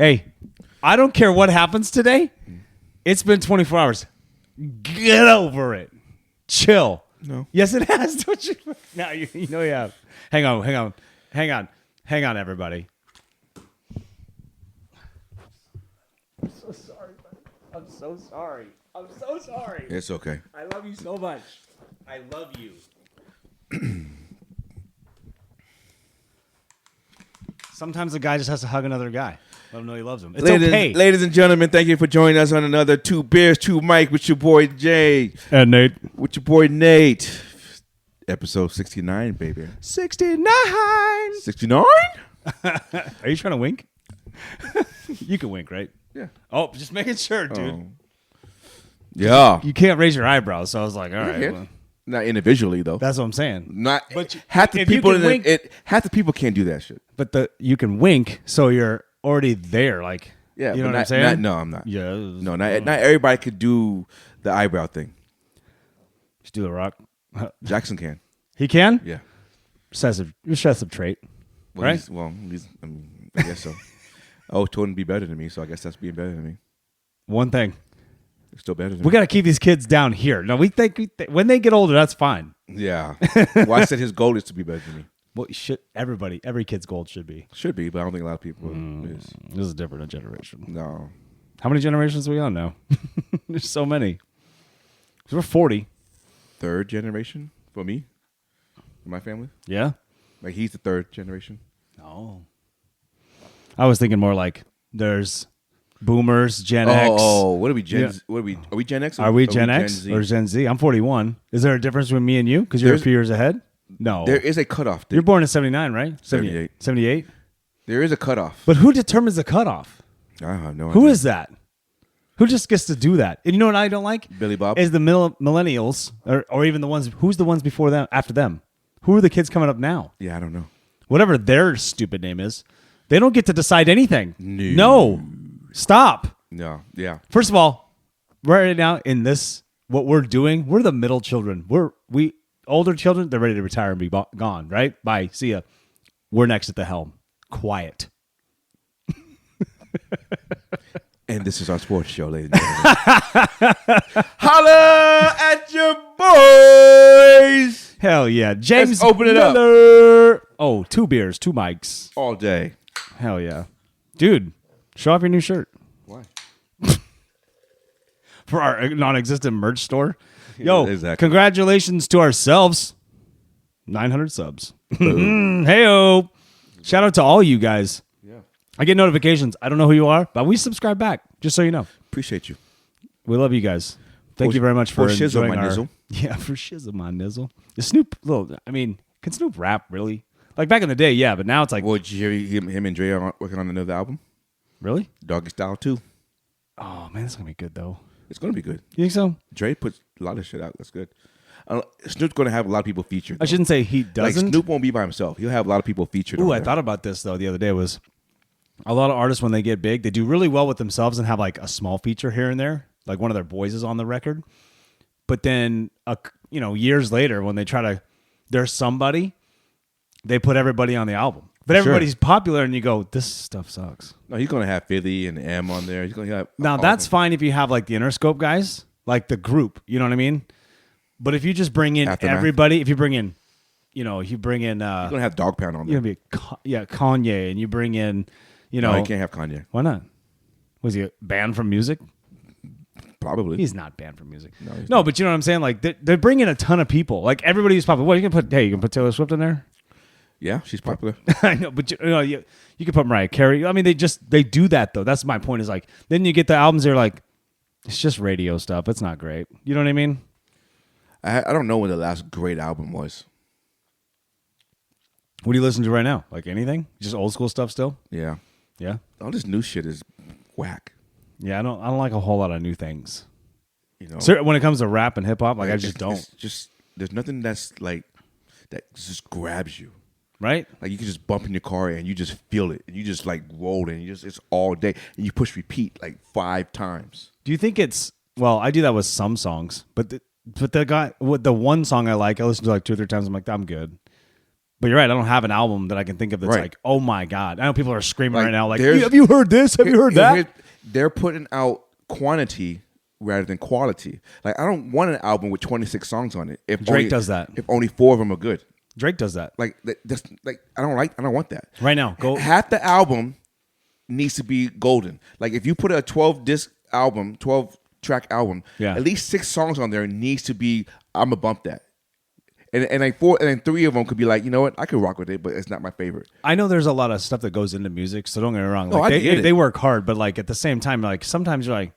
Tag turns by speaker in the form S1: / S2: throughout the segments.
S1: Hey, I don't care what happens today. It's been 24 hours. Get over it. Chill.
S2: No.
S1: Yes, it has. Don't you? No, you know you have. Hang on, everybody. I'm so sorry, buddy. I'm so sorry.
S2: It's okay.
S1: I love you so much. I love you. Sometimes a guy just has to hug another guy. Let him know he loves him. It's okay.
S2: Ladies and gentlemen, thank you for joining us on another Two Beers, Two Mike with your boy Jay.
S1: And Nate.
S2: With your boy Nate. Episode 69, baby.
S1: 69.
S2: 69?
S1: Are you trying to wink? You can wink, right?
S2: Yeah.
S1: Oh, just making sure, dude.
S2: Oh. Yeah.
S1: You can't raise your eyebrows, so I was like, all right. Well,
S2: not individually though.
S1: that's what I'm saying.
S2: Not
S1: But
S2: half the
S1: if you
S2: people
S1: can wink-
S2: half the people can't do that shit.
S1: But you can wink, so you're already there. Like,
S2: Yeah,
S1: you know
S2: but
S1: what I'm saying?
S2: no, I'm not.
S1: Yeah.
S2: No, not everybody could do the eyebrow thing.
S1: Just do the rock.
S2: Jackson can.
S1: He can?
S2: Yeah.
S1: Recessive trait.
S2: Well,
S1: Right?
S2: I guess so. Oh, told him to be better than me, so I guess that's being better than me.
S1: One thing.
S2: It's still better than
S1: We
S2: me.
S1: got to keep these kids down here. No, we think when they get older, that's fine.
S2: Yeah. Well, I said his goal is to be better than me.
S1: Well, every kid's goal should be.
S2: Should be, but I don't think a lot of people is.
S1: This is a different generation.
S2: No.
S1: How many generations are we on now? There's so many. So we're 40.
S2: Third generation for me, in my family.
S1: Yeah?
S2: Like he's the third generation.
S1: No. I was thinking more like there's boomers, Gen X.
S2: Oh, what are we?
S1: Yeah.
S2: What are we? Are we Gen X?
S1: Are we Gen X
S2: Z?
S1: or Gen Z? I'm 41. Is there a difference between me and you? Because you're a few years ahead? No.
S2: There is a cutoff.
S1: You're born in 79, right?
S2: 78.
S1: 78?
S2: There is a cutoff.
S1: But who determines the cutoff?
S2: I have no idea.
S1: Who is that? Who just gets to do that? And you know what I don't like?
S2: Billy Bob?
S1: Is the millennials or even the ones, who's the ones before them, after them? Who are the kids coming up now?
S2: Yeah, I don't know.
S1: Whatever their stupid name is. They don't get to decide anything.
S2: No.
S1: Stop.
S2: No. Yeah.
S1: First of all, right now in this, what we're doing, we're the middle children. We older children, they're ready to retire and be gone, right? Bye. See ya. We're next at the helm. Quiet.
S2: And this is our sports show, ladies and gentlemen. Holla at your boys
S1: Hell yeah. James
S2: Let's open it up.
S1: Miller. Oh, 2 beers, 2 mics.
S2: all day.
S1: Hell yeah. Dude, show off your new shirt.
S2: Why?
S1: For our non-existent merch store. Yo,
S2: Exactly.
S1: congratulations to ourselves. 900 subs. Hey-o. Shout out to all you guys.
S2: Yeah.
S1: I get notifications. I don't know who you are, but we subscribe back, just so you know.
S2: Appreciate you.
S1: We love you guys. Thank you very much for
S2: shizzle,
S1: enjoying
S2: my
S1: our...
S2: nizzle.
S1: Yeah, for shizzle, my nizzle. Is Snoop... can Snoop rap, really? Like, back in the day, yeah, but now it's like...
S2: Well, did you hear him and Dre are working on another album?
S1: Really?
S2: Doggy Style 2.
S1: Oh, man, that's going to be good, though.
S2: It's going to be good.
S1: You think so?
S2: Dre puts a lot of shit out. That's good. Snoop's going to have a lot of people featured.
S1: I shouldn't say he doesn't.
S2: Like, Snoop won't be by himself. He'll have a lot of people featured.
S1: Ooh,
S2: on
S1: I
S2: there.
S1: thought about this, though, the other day was a lot of artists, when they get big, they do really well with themselves and have, like, a small feature here and there. Like, one of their boys is on the record. But then, years later, when they try to... There's somebody... They put everybody on the album. But everybody's popular, and you go, this stuff sucks.
S2: No, he's going to have Philly and M on there. He's going to have...
S1: Now, that's fine if you have, like, the Interscope guys, like the group. You know what I mean? But if you just bring in
S2: Aftermath.
S1: everybody, if you bring in... You're going
S2: He's going to have Dog Pound on there.
S1: to be Kanye, and you bring in,
S2: No, he can't have Kanye.
S1: Why not? Was he banned from music?
S2: Probably.
S1: He's not banned from music.
S2: he's
S1: No,
S2: not.
S1: but you know what I'm saying? Like, they bring in a ton of people. Like, everybody who's popular. What, you can put Taylor Swift in there?
S2: Yeah, she's popular.
S1: I know, but you can put Mariah Carey. I mean, they do that, though. That's my point, is like, then you get the albums, they're like, it's just radio stuff. It's not great. You know what I mean?
S2: I don't know when the last great album was.
S1: What do you listen to right now? Like anything? Just old school stuff still?
S2: Yeah.
S1: Yeah?
S2: All this new shit is whack.
S1: Yeah, I don't like a whole lot of new things.
S2: You know?
S1: So when it comes to rap and hip hop, like I just don't.
S2: It's just, there's nothing that's like, that just grabs you.
S1: Right?
S2: Like you can just bump in your car and you just feel it. And you just like roll and it's all day. And you push repeat like 5 times.
S1: Do you think it's, well, I do that with some songs, but the one song I like, I listen to like 2 or 3 times. I'm like, I'm good. But you're right. I don't have an album that I can think of that's
S2: Right.
S1: like, oh my God. I know people are screaming
S2: Like,
S1: right now, like,
S2: there's-
S1: have you heard this? Have you heard that?
S2: They're putting out quantity rather than quality. Like I don't want an album with 26 songs on it. If
S1: Drake
S2: only,
S1: does that.
S2: If only 4 of them are good.
S1: Drake does that.
S2: Like that's like I don't want that.
S1: Right now, go.
S2: Half the album needs to be golden. Like if you put a 12 track album,
S1: Yeah.
S2: at least 6 songs on there needs to be. I'm gonna bump that. And like 4 and then 3 of them could be like, you know what, I could rock with it, but it's not my favorite.
S1: I know there's a lot of stuff that goes into music, so don't get me wrong.
S2: No,
S1: Like
S2: I get it.
S1: they work hard, but like at the same time, like sometimes you're like,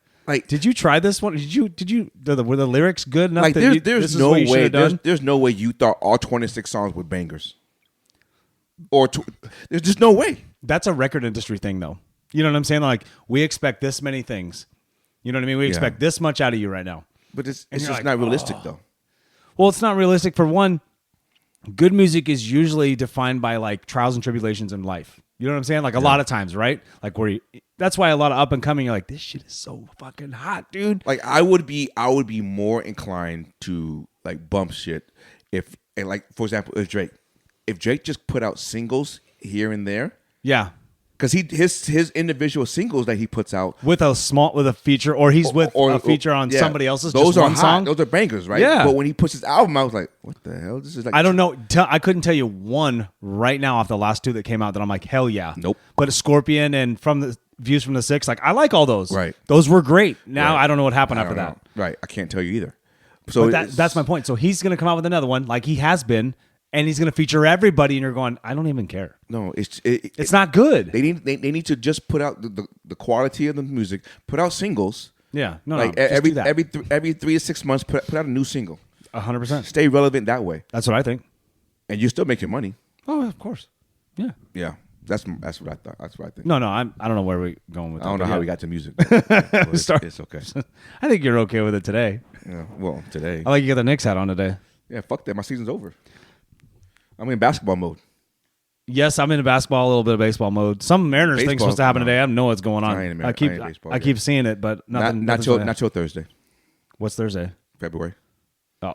S1: did you try this one? Were the lyrics good enough?
S2: Like
S1: that
S2: there's
S1: this is
S2: no
S1: what you should
S2: way
S1: have done?
S2: there's no way you thought all 26 songs were bangers. There's just no way.
S1: That's a record industry thing, though. You know what I'm saying? Like we expect this many things. You know what I mean? We expect this much out of you right now.
S2: But it's
S1: you're
S2: just
S1: like,
S2: not realistic though.
S1: Well, it's not realistic. For one, good music is usually defined by like trials and tribulations in life. You know what I'm saying? Like a lot of times, right? Like that's why a lot of up and coming, you're like, this shit is so fucking hot, dude.
S2: Like I would be more inclined to like bump shit if, and like for example, if Drake just put out singles here and there,
S1: Yeah.
S2: because his individual singles that he puts out
S1: With a feature, or he's with a feature on
S2: yeah,
S1: somebody else's,
S2: those
S1: just
S2: are
S1: one
S2: hot.
S1: song.
S2: Those are bangers, right?
S1: Yeah.
S2: But when he puts his album out, I was like, what the hell? This is like
S1: I don't know. I couldn't tell you one right now off the last 2 that came out that I'm like, hell yeah.
S2: Nope.
S1: But Scorpion and From the Views from the Six, like I like all those.
S2: Right.
S1: Those were great. Now
S2: Right.
S1: I don't know what happened
S2: I
S1: after
S2: don't
S1: that.
S2: know. Right. I can't tell you either. So
S1: But that's my point. So he's gonna come out with another one, like he has been, and he's gonna feature everybody, and you're going, I don't even care.
S2: No,
S1: It's not good.
S2: They need to just put out the quality of the music. Put out singles.
S1: Yeah. No.
S2: Like
S1: Just do that.
S2: every 3 to 6 months, put out a new single.
S1: 100%.
S2: Stay relevant that way,
S1: That's what I think.
S2: and you still making money.
S1: Oh, of course. Yeah.
S2: Yeah, that's what I thought. That's what I think.
S1: No. I don't know where we're going with that.
S2: I don't know
S1: but
S2: how
S1: yeah.
S2: we got to music. But it's okay.
S1: I think you're okay with it today.
S2: Yeah, well, today.
S1: I like you got the Knicks hat on today.
S2: Yeah, fuck that. My season's over. I'm in basketball mode.
S1: Yes, I'm in basketball, a little bit of baseball mode. Some Mariners thing's
S2: Baseball,
S1: supposed to happen
S2: no.
S1: today. I don't know what's going on.
S2: I ain't in
S1: I keep
S2: baseball
S1: I
S2: yet.
S1: keep seeing it, but nothing.
S2: Not till Thursday,
S1: What's Thursday?
S2: February.
S1: Oh,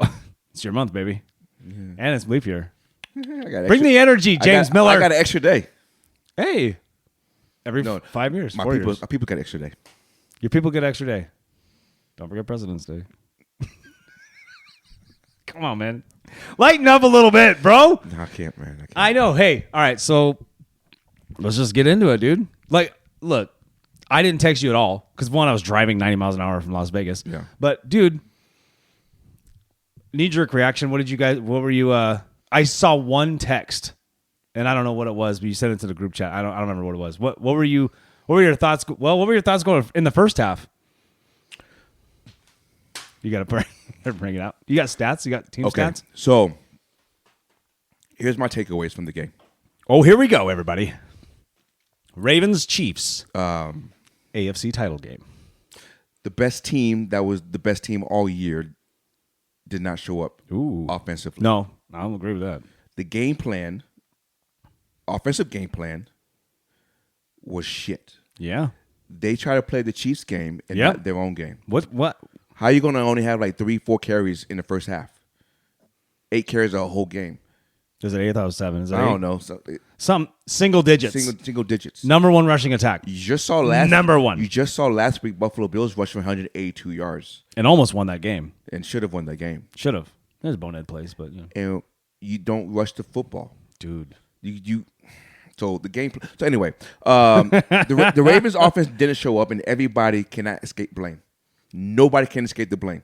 S1: it's your month, baby, and it's leap year.
S2: I got
S1: Bring the energy, James Miller.
S2: I got an extra day.
S1: Hey, every
S2: No,
S1: 5 years,
S2: My
S1: 4
S2: people,
S1: years.
S2: my people got extra day.
S1: Your people get extra day. Don't forget President's Day. Come on, man. Lighten up a little bit, bro.
S2: No, I can't, man. I can't.
S1: I know. Hey, all right. So let's just get into it, dude. Like, look, I didn't text you at all because one, I was driving 90 miles an hour from Las Vegas.
S2: Yeah.
S1: But, dude, knee-jerk reaction. What were you? I saw one text, and I don't know what it was, but you sent it to the group chat. I don't remember what it was. What were you? What were your thoughts? Well, what were your thoughts going in the first half? You got to bring it out. You got stats? You got team stats?
S2: So here's my takeaways from the game.
S1: Oh, here we go, everybody. Ravens Chiefs. AFC title game.
S2: The best team that was the best team all year did not show up
S1: Ooh.
S2: offensively.
S1: No, I don't agree with that.
S2: The game plan, offensive game plan, was shit.
S1: Yeah.
S2: They try to play the Chiefs game and
S1: Yep.
S2: not their own game.
S1: What?
S2: How are you going to only have like 3-4 carries in the first half? 8 carries a whole game.
S1: Is it 8? I thought it was 7. Is it
S2: I
S1: 8?
S2: don't know. So,
S1: Some single digits.
S2: single digits.
S1: Number one rushing attack.
S2: You just saw last
S1: Number one.
S2: You just saw last week Buffalo Bills rush for 182 yards
S1: And almost won that game.
S2: and should have won that game.
S1: Should have. There's bonehead plays, but yeah.
S2: And you don't rush the football.
S1: Dude.
S2: You so the game. So anyway, the Ravens offense didn't show up, and everybody cannot escape blame. Nobody can escape the blame.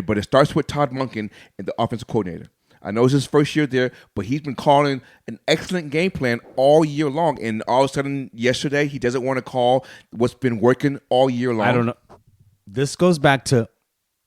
S2: But it starts with Todd Monken and the offensive coordinator. I know it's his first year there, but he's been calling an excellent game plan all year long. And all of a sudden, yesterday, he doesn't want to call what's been working all year long.
S1: I don't know. This goes back to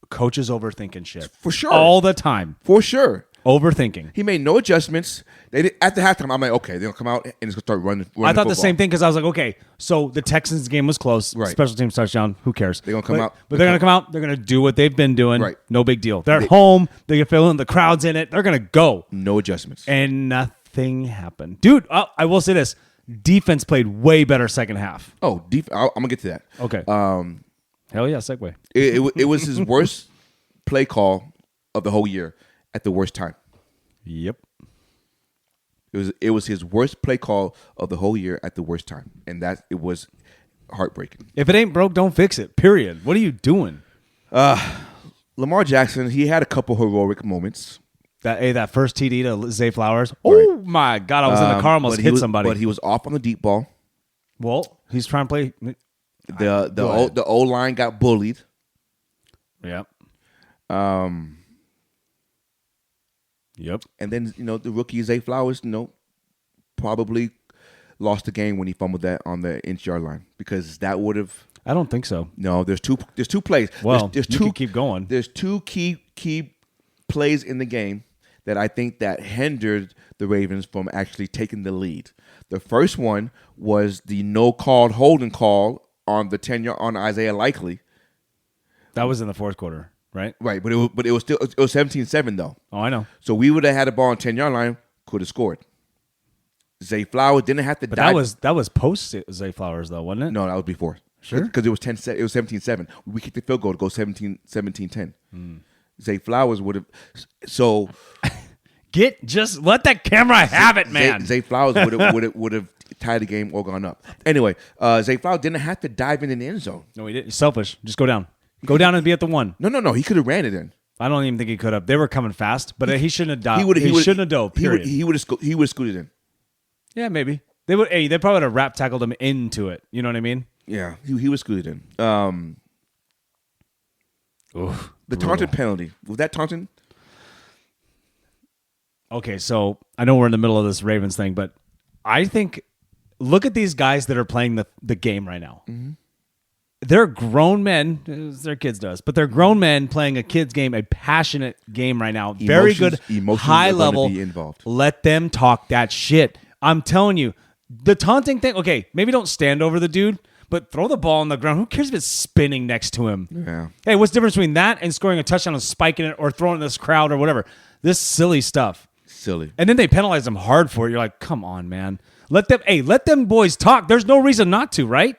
S1: coaches overthinking shit.
S2: For sure.
S1: All the time.
S2: For sure.
S1: Overthinking.
S2: He made no adjustments. They did, at the halftime, I'm like, okay, they're going to come out and it's going to start running
S1: I thought the
S2: football.
S1: same thing because I was like, okay, so the Texans game was close.
S2: Right.
S1: Special teams touchdown. Who cares?
S2: They're gonna come out.
S1: But they're going to come out. They're going to do what they've been doing.
S2: Right.
S1: No big deal. They're at home. They can fill in. The crowd's in it. They're going to go.
S2: No adjustments.
S1: And nothing happened. Dude, I will say this. Defense played way better second half.
S2: I'm going to get to that.
S1: Okay. Hell yeah, segue.
S2: It was his worst play call of the whole year at the worst time.
S1: Yep.
S2: It was his worst play call of the whole year at the worst time, and that it was heartbreaking.
S1: If it ain't broke, don't fix it. Period. What are you doing?
S2: Lamar Jackson, he had a couple heroic moments.
S1: That first TD to Zay Flowers. Oh my God! I was in the car, almost hit somebody.
S2: But he was off on the deep ball.
S1: Well, he's trying to play.
S2: The O line got bullied.
S1: Yep. Yep.
S2: And then the rookie Zay Flowers, probably lost the game when he fumbled that on the inch-yard line because that would have.
S1: I don't think so.
S2: No, there's two plays.
S1: Well,
S2: there's
S1: you
S2: two.
S1: can keep going.
S2: There's two key plays in the game that I think that hindered the Ravens from actually taking the lead. The first one was the no-called holding call on the 10-yard on Isaiah Likely.
S1: That was in the fourth quarter, right?
S2: Right, but it was still 17-7 though.
S1: Oh, I know.
S2: So we would have had a ball on 10-yard line, could have scored. Zay Flowers didn't have to.
S1: But that was post Zay Flowers though, wasn't it?
S2: No, that was before.
S1: Sure,
S2: because it was 10. It was 17-7. We kicked the field goal to go 17-10. Zay Flowers would have. So
S1: just let that camera have it, man.
S2: Zay Flowers would have tied the game or gone up. Anyway, Zay Flowers didn't have to dive in the end zone.
S1: No, he didn't. Selfish. Just go down. Go down and be at the one.
S2: No. He could have ran it in.
S1: I don't even think he could have. They were coming fast, but he shouldn't have dived. He shouldn't have dove. Period.
S2: He would have scooted in.
S1: Yeah, maybe they would. Hey, they probably would have rap tackled him into it. You know what I mean?
S2: Yeah, he was scooted in. The taunting penalty, was that taunting?
S1: Okay, so I know we're in the middle of this Ravens thing, but I think look at these guys that are playing the game right now. Mm-hmm. They're grown men, as their kids does, but they're grown men playing a kid's game, a passionate game right now. Very good, high level.
S2: Be involved.
S1: Let them talk that shit. I'm telling you, the taunting thing. Okay, maybe don't stand over the dude, but throw the ball on the ground. Who cares if it's spinning next to him?
S2: Yeah.
S1: Hey, what's the difference between that and scoring a touchdown and spiking it or throwing it in this crowd or whatever? This silly stuff.
S2: Silly.
S1: And then they penalize them hard for it. You're like, come on, man. Let them boys talk. There's no reason not to, right?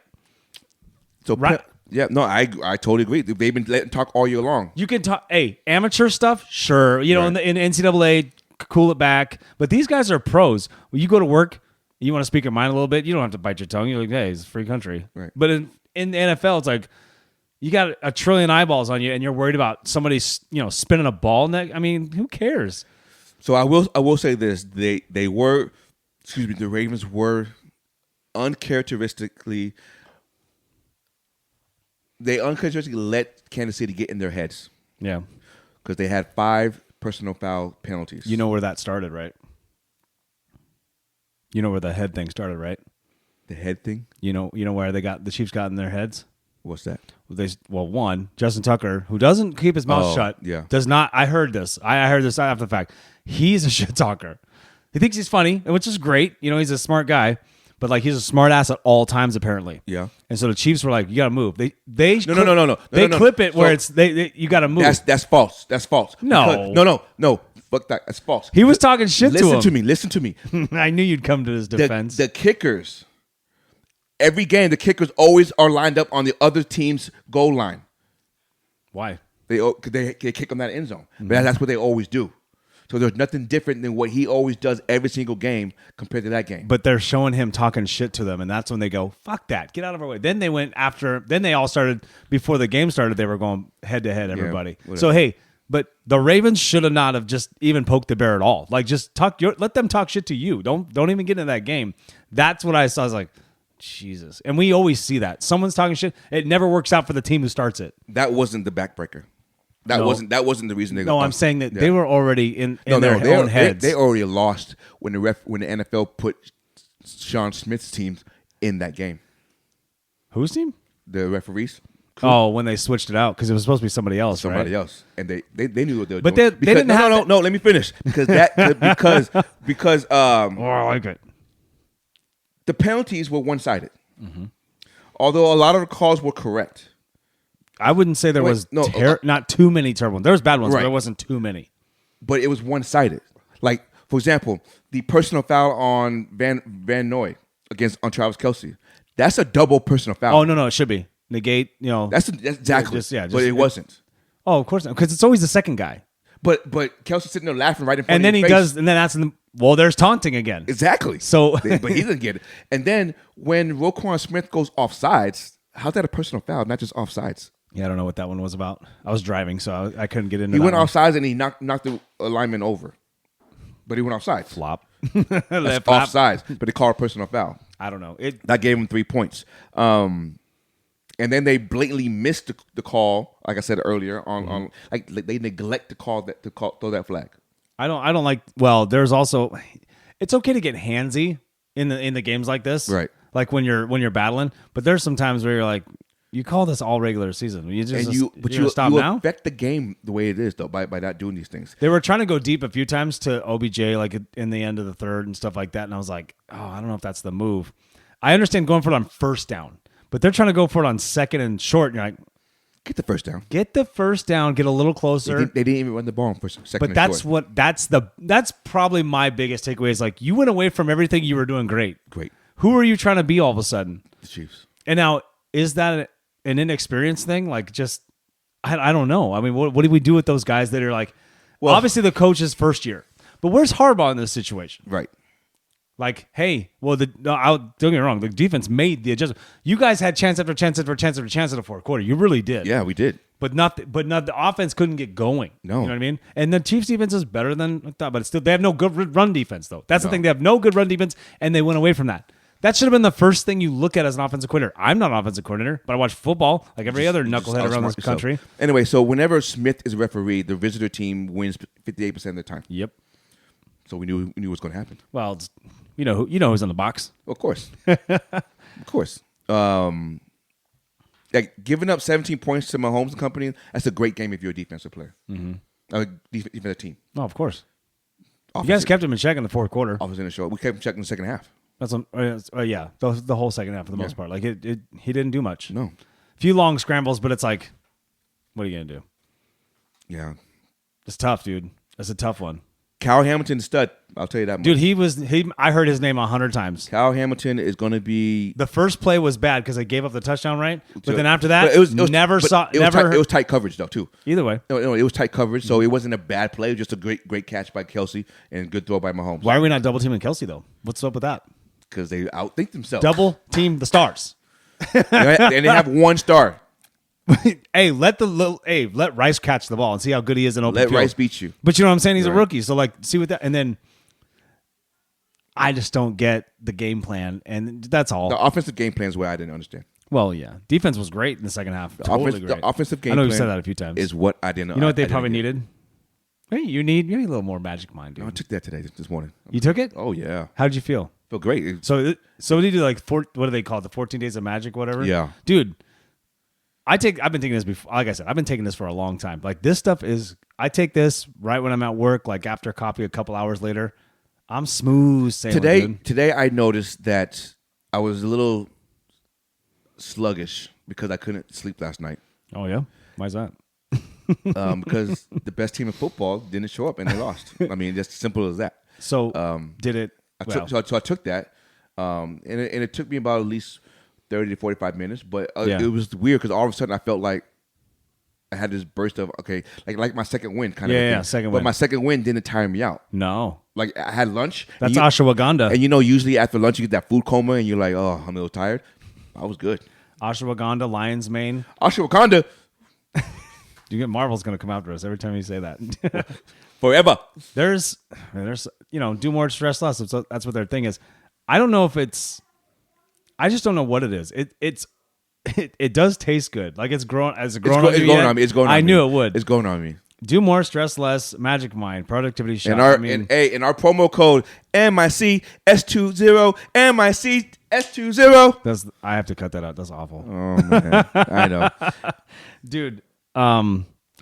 S2: So
S1: right.
S2: I totally agree. They've been letting talk all year long.
S1: You can talk. Hey, amateur stuff, sure. You know, right. in NCAA, cool it back. But these guys are pros. When you go to work, you want to speak your mind a little bit. You don't have to bite your tongue. You're like, hey, it's a free country.
S2: Right.
S1: But in the NFL, it's like you got a trillion eyeballs on you, and you're worried about somebody, spinning a ball. I mean, who cares?
S2: So I will say this: the Ravens were uncharacteristically. They uncharacteristically let Kansas City get in their heads.
S1: Yeah.
S2: Because they had 5 personal foul penalties.
S1: You know where that started, right? You know where the head thing started, right?
S2: The head thing?
S1: You know where the Chiefs got in their heads?
S2: What's that?
S1: One, Justin Tucker, who doesn't keep his mouth shut, does not. I heard this. I heard this after the fact. He's a shit talker. He thinks he's funny, which is great. He's a smart guy. But he's a smart ass at all times apparently. Yeah. And so the Chiefs were like, "You got to move." They
S2: no.
S1: They clip it where it's you got to move.
S2: That's false. That's false.
S1: No.
S2: No. Fuck that. That's false.
S1: He was talking shit to him.
S2: Listen to me.
S1: I knew you'd come to his defense.
S2: The kickers. Every game, the kickers always are lined up on the other team's goal line.
S1: Why?
S2: They kick on that end zone. Mm-hmm. But that's what they always do. So there's nothing different than what he always does every single game compared to that game.
S1: But they're showing him talking shit to them, and that's when they go, fuck that, get out of our way. Then they went after, then they all started, before the game started, they were going head-to-head, everybody. Yeah, so, hey, but the Ravens should have not have just even poked the bear at all. Like, just let them talk shit to you. Don't even get into that game. That's what I saw. I was like, Jesus. And we always see that. Someone's talking shit. It never works out for the team who starts it.
S2: That wasn't the backbreaker. That wasn't the reason they.
S1: No, I'm saying that they were already in their own heads.
S2: They already lost when the NFL put Sean Smith's team in that game.
S1: Whose team?
S2: The referees.
S1: Oh, when they switched it out because it was supposed to be somebody else.
S2: Somebody else, and they knew what they were
S1: doing.
S2: But
S1: they didn't have.
S2: No. Let me finish because
S1: I like it.
S2: The penalties were one-sided, although a lot of the calls were correct.
S1: I wouldn't say there was not too many terrible ones. There was bad ones, but there wasn't too many.
S2: But it was one-sided. Like, for example, the personal foul on Van Noy on Travis Kelce. That's a double personal foul.
S1: Oh, no, it should be. Negate,
S2: That's exactly. But it wasn't.
S1: Oh, of course not. Because it's always the second guy.
S2: But Kelce's sitting there laughing right in front of
S1: his face.
S2: And then
S1: that's Well, there's taunting again.
S2: Exactly.
S1: So,
S2: But he didn't get it. And then when Roquan Smith goes offsides, how's that a personal foul, not just offsides?
S1: yeah, I don't know what that one was about. I was driving, so I couldn't get into
S2: He
S1: that
S2: went
S1: one.
S2: offsides and he knocked the lineman over. But he went offsides.
S1: Flop.
S2: That's
S1: Flop.
S2: offsides, but they called a personal foul.
S1: I don't know.
S2: That gave him 3 points. And then they blatantly missed the call, like I said earlier, on like they neglect to throw that flag.
S1: I don't like. Well, there's also. It's okay to get handsy in the games like this,
S2: Right?
S1: Like when you're battling. But there's some times where you're like, you call this all regular season. You just
S2: You
S1: stop now.
S2: affect the game the way it is though by not doing these things.
S1: They were trying to go deep a few times to OBJ, like in the end of the third and stuff like that. And I was like, oh, I don't know if that's the move. I understand going for it on first down, but they're trying to go for it on second and short. And you're like,
S2: Get the first down.
S1: get the first down, get a little closer.
S2: They didn't even run the ball on first, second.
S1: But that's probably my biggest takeaway is like you went away from everything you were doing great.
S2: Great.
S1: Who are you trying to be all of a sudden?
S2: The Chiefs.
S1: And now is that an inexperienced thing? Like just I don't know. I mean, what do we do with those guys that are like? Well, obviously the coach's first year, but where's Harbaugh in this situation?
S2: Right.
S1: Like, hey, well, don't get me wrong. The defense made the adjustment. You guys had chance after chance after chance after chance in the fourth quarter. You really did.
S2: Yeah, we did.
S1: But not the offense couldn't get going.
S2: No.
S1: You know what I mean? And the Chiefs defense is better than I thought, but it's still they have no good run defense though. That's the thing. They have no good run defense, and they went away from that. That should have been the first thing you look at as an offensive coordinator. I'm not an offensive coordinator, but I watch football like every other knucklehead around this country.
S2: Yourself. Anyway, so whenever Smith is referee, the visitor team wins 58% of the time.
S1: Yep.
S2: So we knew what's going to happen.
S1: Well, you know who's in the box.
S2: Of course. Of course. Like giving up 17 points to Mahomes and company, that's a great game if you're a defensive player. Mm-hmm. Defensive team.
S1: Oh, of course. You guys kept him in check in the fourth quarter.
S2: Offense in the show. We kept him check in the second half.
S1: That's yeah, the whole second half for the most part. Like he didn't do much.
S2: No.
S1: Few long scrambles, but it's like, what are you gonna do?
S2: Yeah.
S1: It's tough, dude. That's a tough one.
S2: Kyle Hamilton, stud. I'll tell you that much.
S1: Dude, I heard his name 100 times.
S2: Kyle Hamilton is going to be.
S1: The first play was bad because they gave up the touchdown, right? But then after that,
S2: it was
S1: never.
S2: It was tight coverage though too.
S1: Either way,
S2: no, it was tight coverage, so it wasn't a bad play. It was just a great catch by Kelsey and good throw by Mahomes.
S1: Why are we not double teaming Kelsey though? What's up with that?
S2: Because they outthink themselves.
S1: Double team the stars.
S2: And they have one star.
S1: Hey, let Rice catch the ball and see how good he is in open
S2: Let
S1: field.
S2: Rice beat you.
S1: But you know what I'm saying? He's a
S2: Right.
S1: rookie, so like see what that. And then I just don't get the game plan, and that's all.
S2: The offensive game plan is where I didn't understand.
S1: Well, yeah, defense was great in the second half. Totally great.
S2: The offensive game
S1: I know
S2: plan
S1: you said that a few times.
S2: is what I didn't.
S1: You know what they
S2: I didn't
S1: probably
S2: get.
S1: needed? Hey, you need a little more magic mind, dude.
S2: No, I took that today, this morning.
S1: You took it?
S2: Oh yeah,
S1: How did you feel?
S2: feel great.
S1: So what do you do? Like what do they call it? The 14 days of magic, whatever.
S2: Yeah.
S1: dude. I've been taking this before. Like I said, I've been taking this for a long time. Like this stuff is. I take this right when I'm at work. Like after coffee, a couple hours later, I'm smooth sailing. Dude.
S2: Today I noticed that I was a little sluggish because I couldn't sleep last night.
S1: Oh yeah, why is that?
S2: Because the best team in football didn't show up and they lost. I mean, just simple as that.
S1: So did it?
S2: So I took that, and it took me about at least 30 to 45 minutes. But it was weird because all of a sudden I felt like I had this burst of like my second win kind of thing.
S1: Yeah, second
S2: but
S1: win.
S2: my second win didn't tire me out.
S1: No,
S2: Like I had lunch.
S1: that's
S2: and
S1: ashwagandha.
S2: And usually after lunch you get that food coma and you're like, oh, I'm a little tired. I was good.
S1: Ashwagandha, lion's mane.
S2: Ashwagandha
S1: You get Marvel's going to come after us every time you say that.
S2: forever.
S1: There's do more, stress less. So that's what their thing is. I don't know if it's. I just don't know what it is. It does taste good. Like it's grown on me.
S2: It's going on
S1: I
S2: me.
S1: knew it would.
S2: It's going on me.
S1: Do more, stress less, magic mind, productivity shot.
S2: In our promo code MIC S20 MIC S20.
S1: I have to cut that out. That's awful.
S2: Oh man, I know.
S1: Dude, I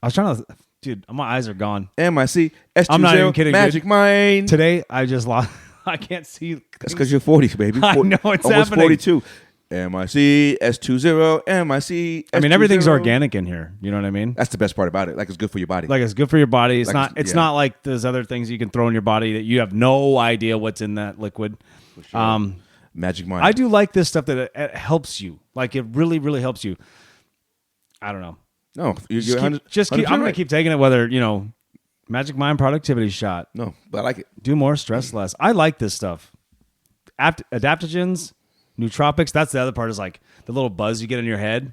S1: was trying to. Dude, my eyes are gone.
S2: MIC S20.
S1: I'm not even kidding,
S2: Magic
S1: dude.
S2: Mind.
S1: Today, I just lost. I can't see.
S2: That's because you're 40, baby.
S1: I know, it's
S2: almost
S1: happening.
S2: 42. MIC S20 MIC.
S1: I mean, everything's organic in here. You know what I mean?
S2: That's the best part about it. Like it's good for your body.
S1: Like it's good for your body. It's
S2: Like,
S1: not.
S2: yeah.
S1: Not like there's other things you can throw in your body that you have no idea what's in that liquid.
S2: Sure. Magic Mind.
S1: I do like this stuff that it helps you. Like it really, really helps you. I don't know.
S2: No, you're
S1: Just keep.
S2: 100%
S1: I'm gonna
S2: right.
S1: keep taking it. Whether Magic Mind productivity shot.
S2: No, but I like it.
S1: Do more, stress less. I like this stuff. Adaptogens, nootropics. That's the other part. Is like the little buzz you get in your head.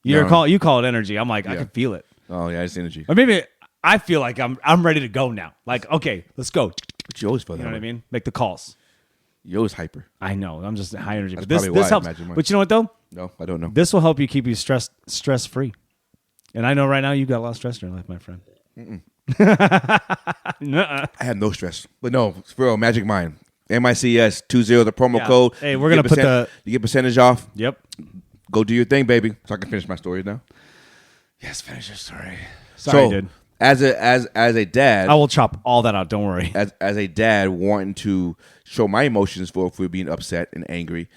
S1: You call it energy. I'm like, I can feel it.
S2: Oh yeah, it's energy.
S1: Or maybe I feel like I'm ready to go now. Like, okay, let's go.
S2: But you always feel that.
S1: You know
S2: way.
S1: what I mean? Make the calls.
S2: You're always hyper.
S1: I know. I'm just high energy.
S2: That's
S1: But
S2: probably
S1: this
S2: why
S1: helps.
S2: Magic Mind.
S1: But you know what though?
S2: No, I don't know.
S1: This will help you keep you stress free. And I know right now you got a lot of stress in your life, my friend.
S2: I had no stress. But no, for real, Magic Mind. MICS 20, the promo code.
S1: Hey, we're gonna put
S2: you get percentage off.
S1: Yep.
S2: Go do your thing, baby. So I can finish my story now.
S1: Yes, finish your story. Sorry, dude.
S2: As a dad,
S1: I will chop all that out. Don't worry.
S2: As a dad wanting to show my emotions for being upset and angry,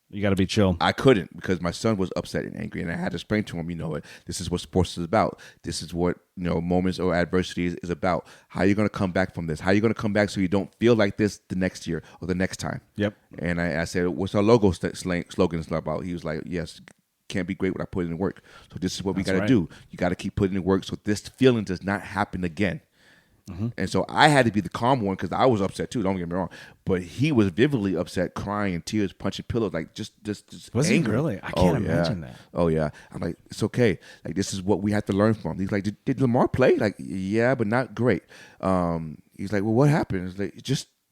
S1: You got to be chill.
S2: I couldn't because my son was upset and angry, and I had to explain to him, this is what sports is about. This is what moments or adversity is about. How are you going to come back from this? How are you going to come back so you don't feel like this the next year or the next time?
S1: Yep.
S2: And I said, what's our logo slogan about? He was like, yes, can't be great without putting in work. So this is what we got to do. You got to keep putting in work so this feeling does not happen again. Mm-hmm. And so I had to be the calm one because I was upset too. Don't get me wrong, but he was vividly upset, crying in tears, punching pillows, like just
S1: was
S2: angry.
S1: He really? I can't imagine that.
S2: Oh yeah, I'm like, it's okay. Like this is what we have to learn from. He's like, did Lamar play? Like, yeah, but not great. He's like, well, what happened? It's like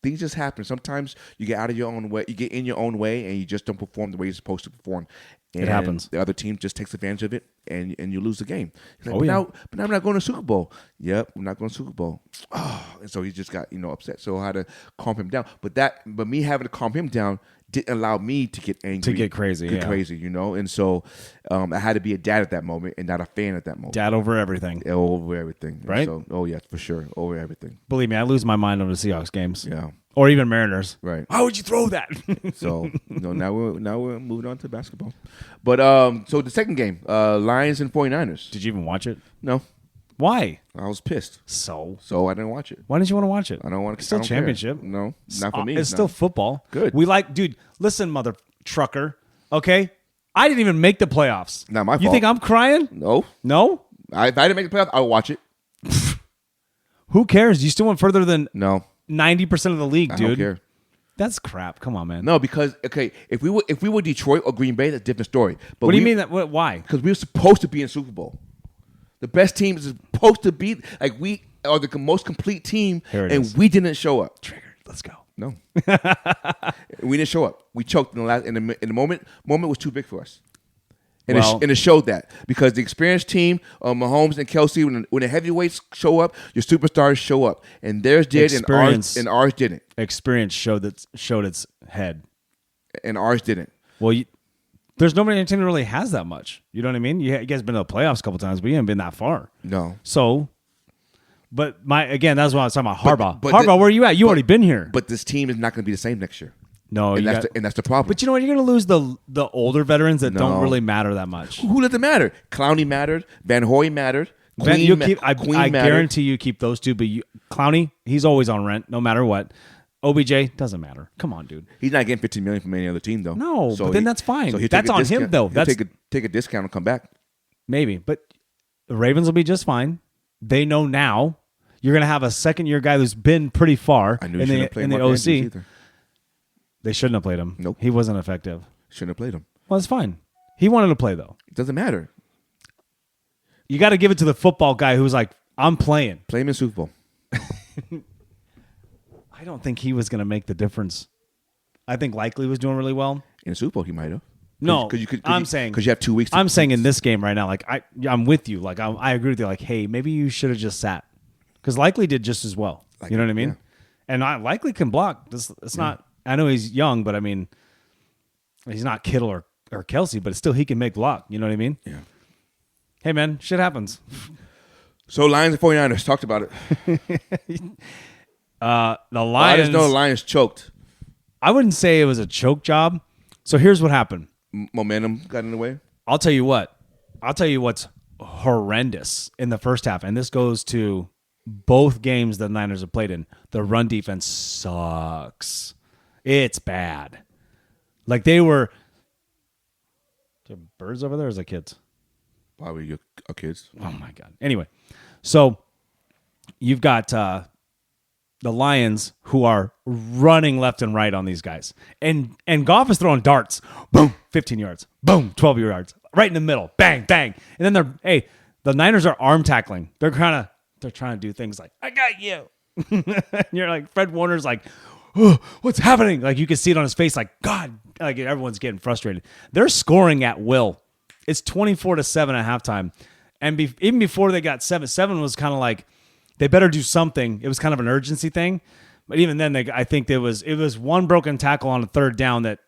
S2: things just happen. Sometimes you get out of your own way, you get in your own way, and you just don't perform the way you're supposed to perform. And
S1: it happens.
S2: The other team just takes advantage of it, and you lose the game. He's like, but now I'm not going to Super Bowl. Yep, I'm not going to Super Bowl. Oh, and so he just got upset. So I had to calm him down. But me having to calm him down didn't allow me to get angry,
S1: to get crazy,
S2: And so I had to be a dad at that moment and not a fan at that moment.
S1: Dad over everything.
S2: Over everything,
S1: right?
S2: So, oh yeah, for sure, over everything.
S1: Believe me, I lose my mind over the Seahawks games.
S2: Yeah.
S1: Or even Mariners.
S2: Right.
S1: Why would you throw that?
S2: So now we're moving on to basketball. But so the second game, Lions and 49ers.
S1: Did you even watch it?
S2: No.
S1: Why?
S2: I was pissed.
S1: So
S2: I didn't watch it.
S1: Why didn't you want to watch it?
S2: I don't want to.
S1: Still championship.
S2: Care. No, not for me.
S1: It's still football.
S2: Good.
S1: Dude, listen, mother trucker. Okay? I didn't even make the playoffs.
S2: Not my fault.
S1: You think I'm crying?
S2: No.
S1: No?
S2: If I didn't make the playoffs, I'll watch it.
S1: Who cares? You still went further than 90% of the league, dude.
S2: I don't care.
S1: That's crap. Come on, man.
S2: No, because if we were Detroit or Green Bay, that's a different story. But
S1: what do you mean that? Why?
S2: Because we were supposed to be in Super Bowl. The best team is supposed to be we are the most complete team, and we didn't show up.
S1: Triggered. Let's go.
S2: No, we didn't show up. We choked in the last. In the moment was too big for us. And, it showed that because the experienced team, Mahomes and Kelsey, when the heavyweights show up, your superstars show up, and theirs did, and ours didn't.
S1: Experience showed its head,
S2: and ours didn't.
S1: Well, there's nobody on your team that really has that much. You know what I mean? You guys been to the playoffs a couple times, but you haven't been that far.
S2: No.
S1: So, but that's what I was talking about. Harbaugh. Harbaugh, where are you at? You already been here.
S2: But this team is not going to be the same next year.
S1: No,
S2: and that's the problem.
S1: But you know what? You're going to lose the older veterans that don't really matter that much.
S2: Who does it matter? Clowney mattered. Van Hoy mattered.
S1: I guarantee you keep those two. But Clowney, he's always on rent, no matter what. OBJ doesn't matter. Come on, dude.
S2: He's not getting $15 million from any other team, though.
S1: No, but then that's fine. So that's on him, though.
S2: He'll take a discount and come back.
S1: Maybe, but the Ravens will be just fine. They know now. You're going to have a second-year guy who's been pretty far in the OC. Either. They shouldn't have played him.
S2: Nope.
S1: He wasn't effective.
S2: Shouldn't have played him.
S1: Well, it's fine. He wanted to play, though.
S2: It doesn't matter.
S1: You got to give it to the football guy who's like, I'm playing.
S2: Play him in Super Bowl.
S1: I don't think he was going to make the difference. I think Likely was doing really well.
S2: In the Super Bowl, he might have.
S1: No, I'm saying
S2: because you have 2 weeks.
S1: I'm saying in this game right now, like I'm with you. Like I agree with you. Like, hey, maybe you should have just sat because Likely did just as well. You know what I mean? Yeah. And Likely can block. It's not. I know he's young, but I mean, he's not Kittle or Kelsey, but still he can make block. You know what I mean?
S2: Yeah.
S1: Hey, man, shit happens.
S2: So Lions and 49ers talked about it.
S1: The Lions.
S2: I just know the Lions choked.
S1: I wouldn't say it was a choke job. So here's what happened.
S2: Momentum got in the way.
S1: I'll tell you what. I'll tell you what's horrendous in the first half, and this goes to both games the Niners have played in. The run defense sucks. It's bad. Like they were. Are there birds over there or is it kids?
S2: Probably your kids.
S1: Oh my God. Anyway, so you've got the Lions who are running left and right on these guys. And Goff is throwing darts. Boom, 15 yards. Boom, 12 yards. Right in the middle. Bang, bang. And then the Niners are arm tackling. They're trying to do things like, I got you. And you're like, Fred Warner's like, oh, what's happening? Like you can see it on his face like, God, like everyone's getting frustrated. They're scoring at will. It's 24-7 at halftime. And even before they got 7 was kind of like, they better do something. It was kind of an urgency thing. But even then, I think it was one broken tackle on a third down that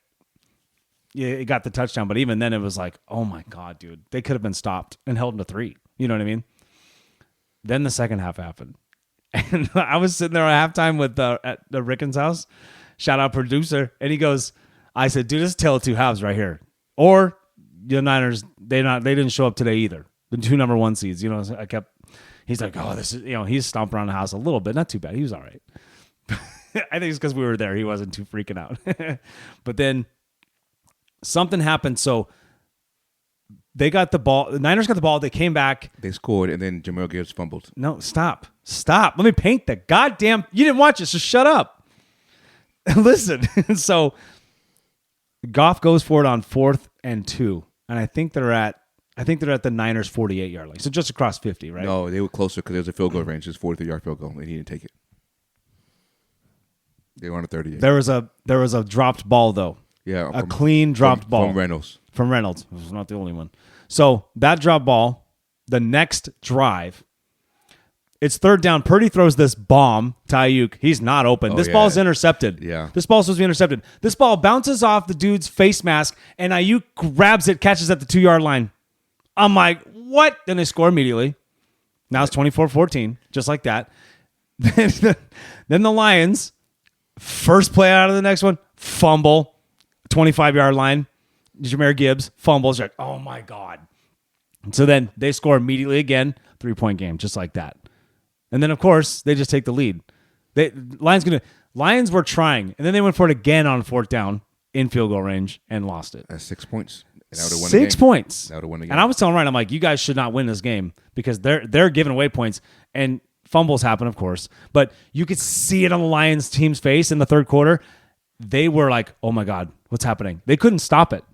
S1: it got the touchdown. But even then, it was like, oh my God, dude. They could have been stopped and held them to 3. You know what I mean? Then the second half happened. And I was sitting there at halftime at the Rickens house. Shout out producer. And he goes, I said, dude, this is tale of two halves right here. Or the Niners, they didn't show up today either. The 2 number 1 seeds. You know, he's like, oh, this is, he's stomping around the house a little bit. Not too bad. He was all right. I think it's because we were there. He wasn't too freaking out. But then something happened. So they got the ball. The Niners got the ball. They came back.
S2: They scored, and then Jameer Gibbs fumbled.
S1: No, stop. Let me paint the goddamn. You didn't watch it, so shut up. Listen. So Goff goes for it on 4th and 2, and I think they're at the Niners 48-yard line. So just across 50, right?
S2: No, they were closer because there was a field goal range. It's 43-yard field goal, and he didn't take it. They were on a 38.
S1: There was a dropped ball though.
S2: Yeah,
S1: a clean dropped ball
S2: from Reynolds.
S1: From Reynolds. It was not the only one. So that drop ball, the next drive, it's 3rd down. Purdy throws this bomb to Ayuk. He's not open. This ball's intercepted.
S2: Yeah.
S1: This ball's supposed to be intercepted. This ball bounces off the dude's face mask, and Ayuk grabs it, catches at the 2-yard line. I'm like, what? Then they score immediately. Now it's 24-14, just like that. Then the Lions, first play out of the next one, fumble, 25-yard line. Jameer Gibbs fumbles. You're like, oh my God. So then they score immediately again, 3-point game, just like that. And then, of course, they just take the lead. Lions were trying, and then they went for it again on 4th down in field goal range and lost it.
S2: That's 6 points. And that would've won
S1: 6 points.
S2: That would've won the game.
S1: And I was telling Ryan, I'm like, you guys should not win this game because they're giving away points. And fumbles happen, of course. But you could see it on the Lions team's face in the 3rd quarter. They were like, oh my God, what's happening? They couldn't stop it.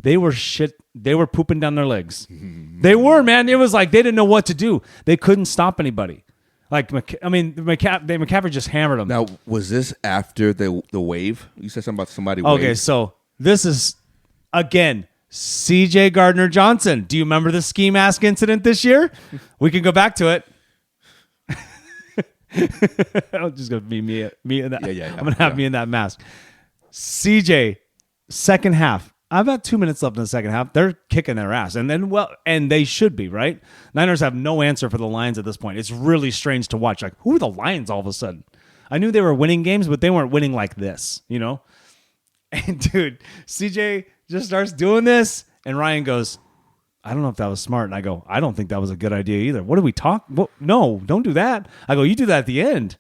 S1: They were pooping down their legs. They were, man. It was like they didn't know what to do. They couldn't stop anybody. Like, McCaffrey just hammered them.
S2: Now, was this after the wave? You said something about somebody
S1: Okay,
S2: waved.
S1: so this is, again, C.J. Gardner-Johnson. Do you remember the ski mask incident this year? We can go back to it. I'm just going to be me in that.
S2: Yeah.
S1: I'm going to have me in that mask. CJ, second half. I've got 2 minutes left in the second half. They're kicking their ass. And they should be, right? Niners have no answer for the Lions at this point. It's really strange to watch. Like, who are the Lions all of a sudden? I knew they were winning games, but they weren't winning like this, you know? And dude, CJ just starts doing this, and Ryan goes, I don't know if that was smart. And I go, I don't think that was a good idea either. What do we talk? No, don't do that. I go, you do that at the end.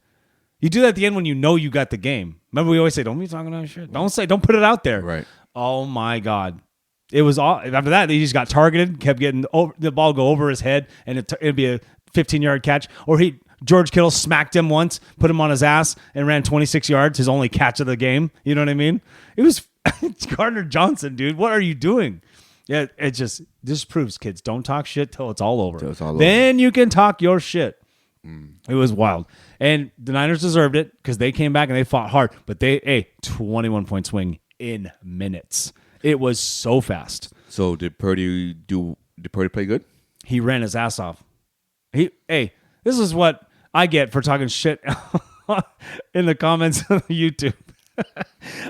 S1: You do that at the end when you know you got the game. Remember, we always say, don't be talking about shit. Don't put it out there.
S2: Right.
S1: Oh my God. It was all after that. He just got targeted, kept getting the ball go over his head, and it'd be a 15-yard catch. Or George Kittle smacked him once, put him on his ass, and ran 26 yards, his only catch of the game. You know what I mean? It was Gardner-Johnson, dude. What are you doing? Yeah, it just proves, kids, don't talk shit till it's all over. Then you can talk your shit. It was wild. And the Niners deserved it because they came back and they fought hard. But 21-point swing in minutes. It was so fast.
S2: So did Purdy play good?
S1: He ran his ass off. This is what I get for talking shit in the comments on YouTube.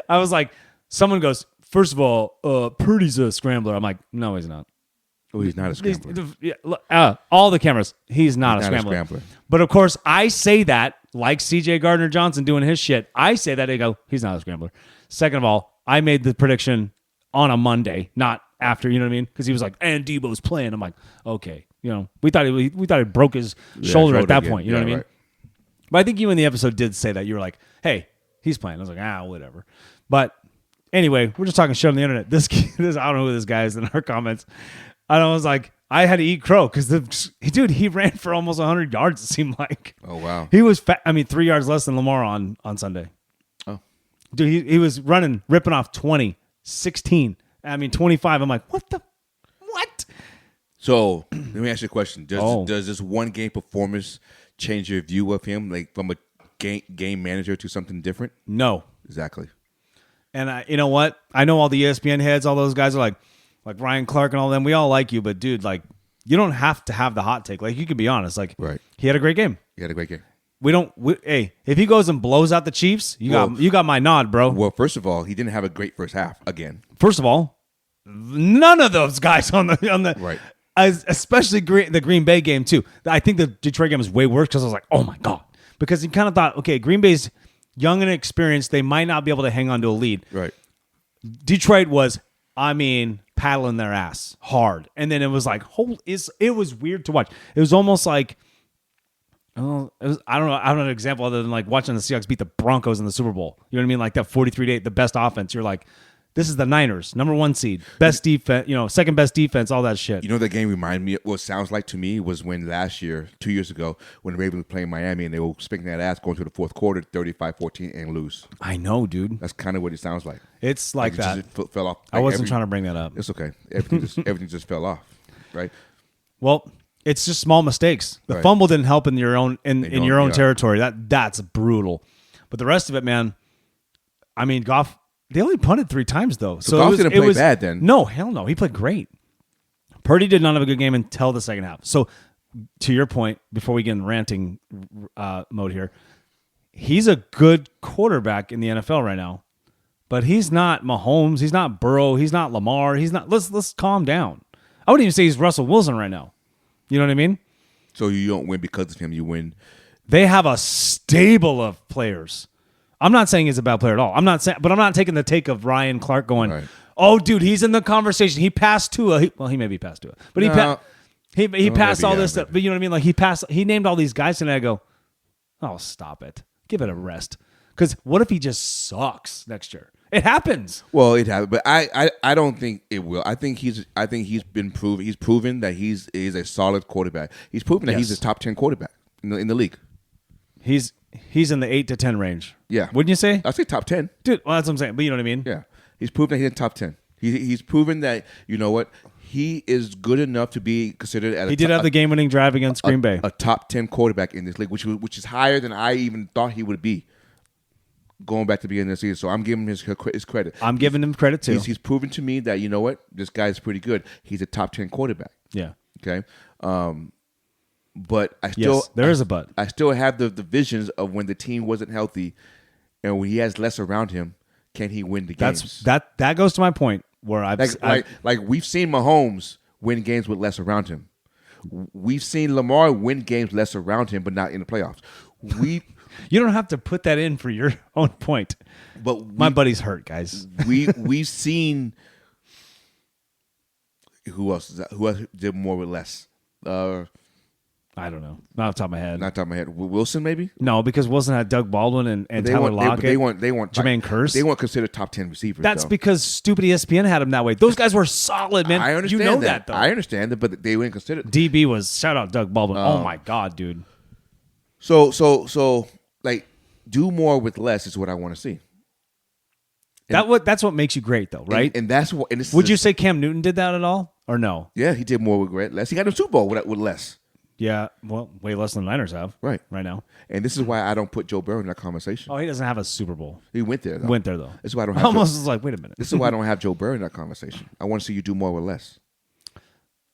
S1: I was like, someone goes, first of all, Purdy's a scrambler. I'm like, no, he's not.
S2: Oh, he's not a scrambler.
S1: All the cameras, he's not a scrambler. But of course, I say that like C.J. Gardner-Johnson doing his shit. I say that, they go, he's not a scrambler. Second of all, I made the prediction on a Monday, not after, you know what I mean? Because he was like, and Debo's playing. I'm like, okay. You know, we thought he broke his shoulder at that point. You know what I mean? Right. But I think you in the episode did say that. You were like, hey, he's playing. I was like, whatever. But anyway, we're just talking shit on the internet. This I don't know who this guy is in our comments. And I was like, I had to eat crow because dude, he ran for almost 100 yards. It seemed like.
S2: Oh wow.
S1: He was 3 yards less than Lamar on Sunday.
S2: Oh,
S1: Dude, he was ripping off 20, 16. 25. I'm like, what?
S2: So let me ask you a question. Does this one game performance change your view of him, like from a game manager to something different?
S1: No.
S2: Exactly.
S1: And you know what? I know all the ESPN heads, all those guys are like Ryan Clark and all them. We all like you, but dude, like, you don't have to have the hot take. Like, you can be honest. Like,
S2: right.
S1: He had a great game.
S2: He had a great game.
S1: Hey, if he goes and blows out the Chiefs, you got my nod, bro.
S2: Well, first of all, he didn't have a great first half again.
S1: First of all, none of those guys on the
S2: right.
S1: Especially the Green Bay game too. I think the Detroit game was way worse because I was like, oh my god, because you kind of thought, okay, Green Bay's young and experienced, they might not be able to hang on to a lead.
S2: Right.
S1: Detroit was, paddling their ass hard, and then it was like, it was weird to watch. It was almost like, I don't know. I don't have an example other than like watching the Seahawks beat the Broncos in the Super Bowl. You know what I mean? Like that 43-8, the best offense. You're like, this is the Niners, number 1 seed, best defense, second best defense, all that shit.
S2: You know, the game reminded me, what sounds like to me was when last year, 2 years ago, when the Ravens were playing Miami and they were spanking that ass going to the fourth quarter, 35-14 and lose.
S1: I know, dude.
S2: That's kind of what it sounds like.
S1: It's like that.
S2: It just fell off.
S1: I wasn't trying to bring that up.
S2: It's okay. Everything just fell off, right?
S1: Well, it's just small mistakes. The
S2: right.
S1: fumble didn't help in your own your own
S2: yeah.
S1: territory. That's brutal. But the rest of it, man. Goff. They only punted 3 times though,
S2: so Goff didn't play bad then.
S1: No, hell no. He played great. Purdy did not have a good game until the second half. So, to your point, before we get in ranting mode here, he's a good quarterback in the NFL right now, but he's not Mahomes. He's not Burrow. He's not Lamar. He's not. Let's calm down. I wouldn't even say he's Russell Wilson right now. You know what I mean?
S2: So you don't win because of him. You win.
S1: They have a stable of players. I'm not saying he's a bad player at all. I'm not taking the take of Ryan Clark going, right. Oh, dude, he's in the conversation. He passed Tua. He maybe passed Tua, but he passed all this stuff. But you know what I mean? Like he named all these guys, and I go, oh, stop it. Give it a rest. Because what if he just sucks next year? It happens.
S2: Well, it happens, but I don't think it will. I think he's been proven. He's proven that he's a solid quarterback. He's proven that he's a top 10 quarterback in the league.
S1: He's in the 8 to 10 range.
S2: Yeah.
S1: Wouldn't you say?
S2: I'd say top 10.
S1: Dude, well, that's what I'm saying. But you know what I mean?
S2: Yeah. He's proven that he's in top 10. He's proven that, you know what, he is good enough to be considered at
S1: He did have the game-winning drive against Green Bay.
S2: A top 10 quarterback in this league, which is higher than I even thought he would be going back to the beginning of the season. So I'm giving him his credit.
S1: I'm giving him credit, too.
S2: He's proven to me that, you know what, this guy's pretty good. He's a top 10 quarterback.
S1: Yeah.
S2: Okay? But I still
S1: there is a but.
S2: I still have the visions of when the team wasn't healthy and when he has less around him, can he win the games?
S1: That goes to my point where
S2: like we've seen Mahomes win games with less around him. We've seen Lamar win games less around him, but not in the playoffs.
S1: You don't have to put that in for your own point.
S2: But
S1: my buddy's hurt, guys.
S2: We've seen who else did more with less.
S1: I don't know. Not off the top of my head.
S2: Not top of my head. Wilson, maybe?
S1: No, because Wilson had Doug Baldwin and Tyler Lockett.
S2: They want
S1: Jermaine Kearse.
S2: They weren't considered top 10 receivers.
S1: That's because stupid ESPN had him that way. Those guys were solid, man.
S2: I understand
S1: you know that though.
S2: I understand that, but they weren't considered.
S1: DB was shout out Doug Baldwin. Oh my god, dude.
S2: So like do more with less is what I want to see.
S1: That's what makes you great though, right?
S2: And that's what. And
S1: would you say Cam Newton did that at all, or no?
S2: Yeah, he did more with less. He got a Super Bowl with less.
S1: Yeah, well, way less than the Niners have right now.
S2: And this is why I don't put Joe Burrow in that conversation.
S1: Oh, he doesn't have a Super Bowl.
S2: He went there, though.
S1: This
S2: is why I don't have
S1: almost was like, wait a minute.
S2: This is why I don't have Joe Burrow in that conversation. I want to see you do more with less.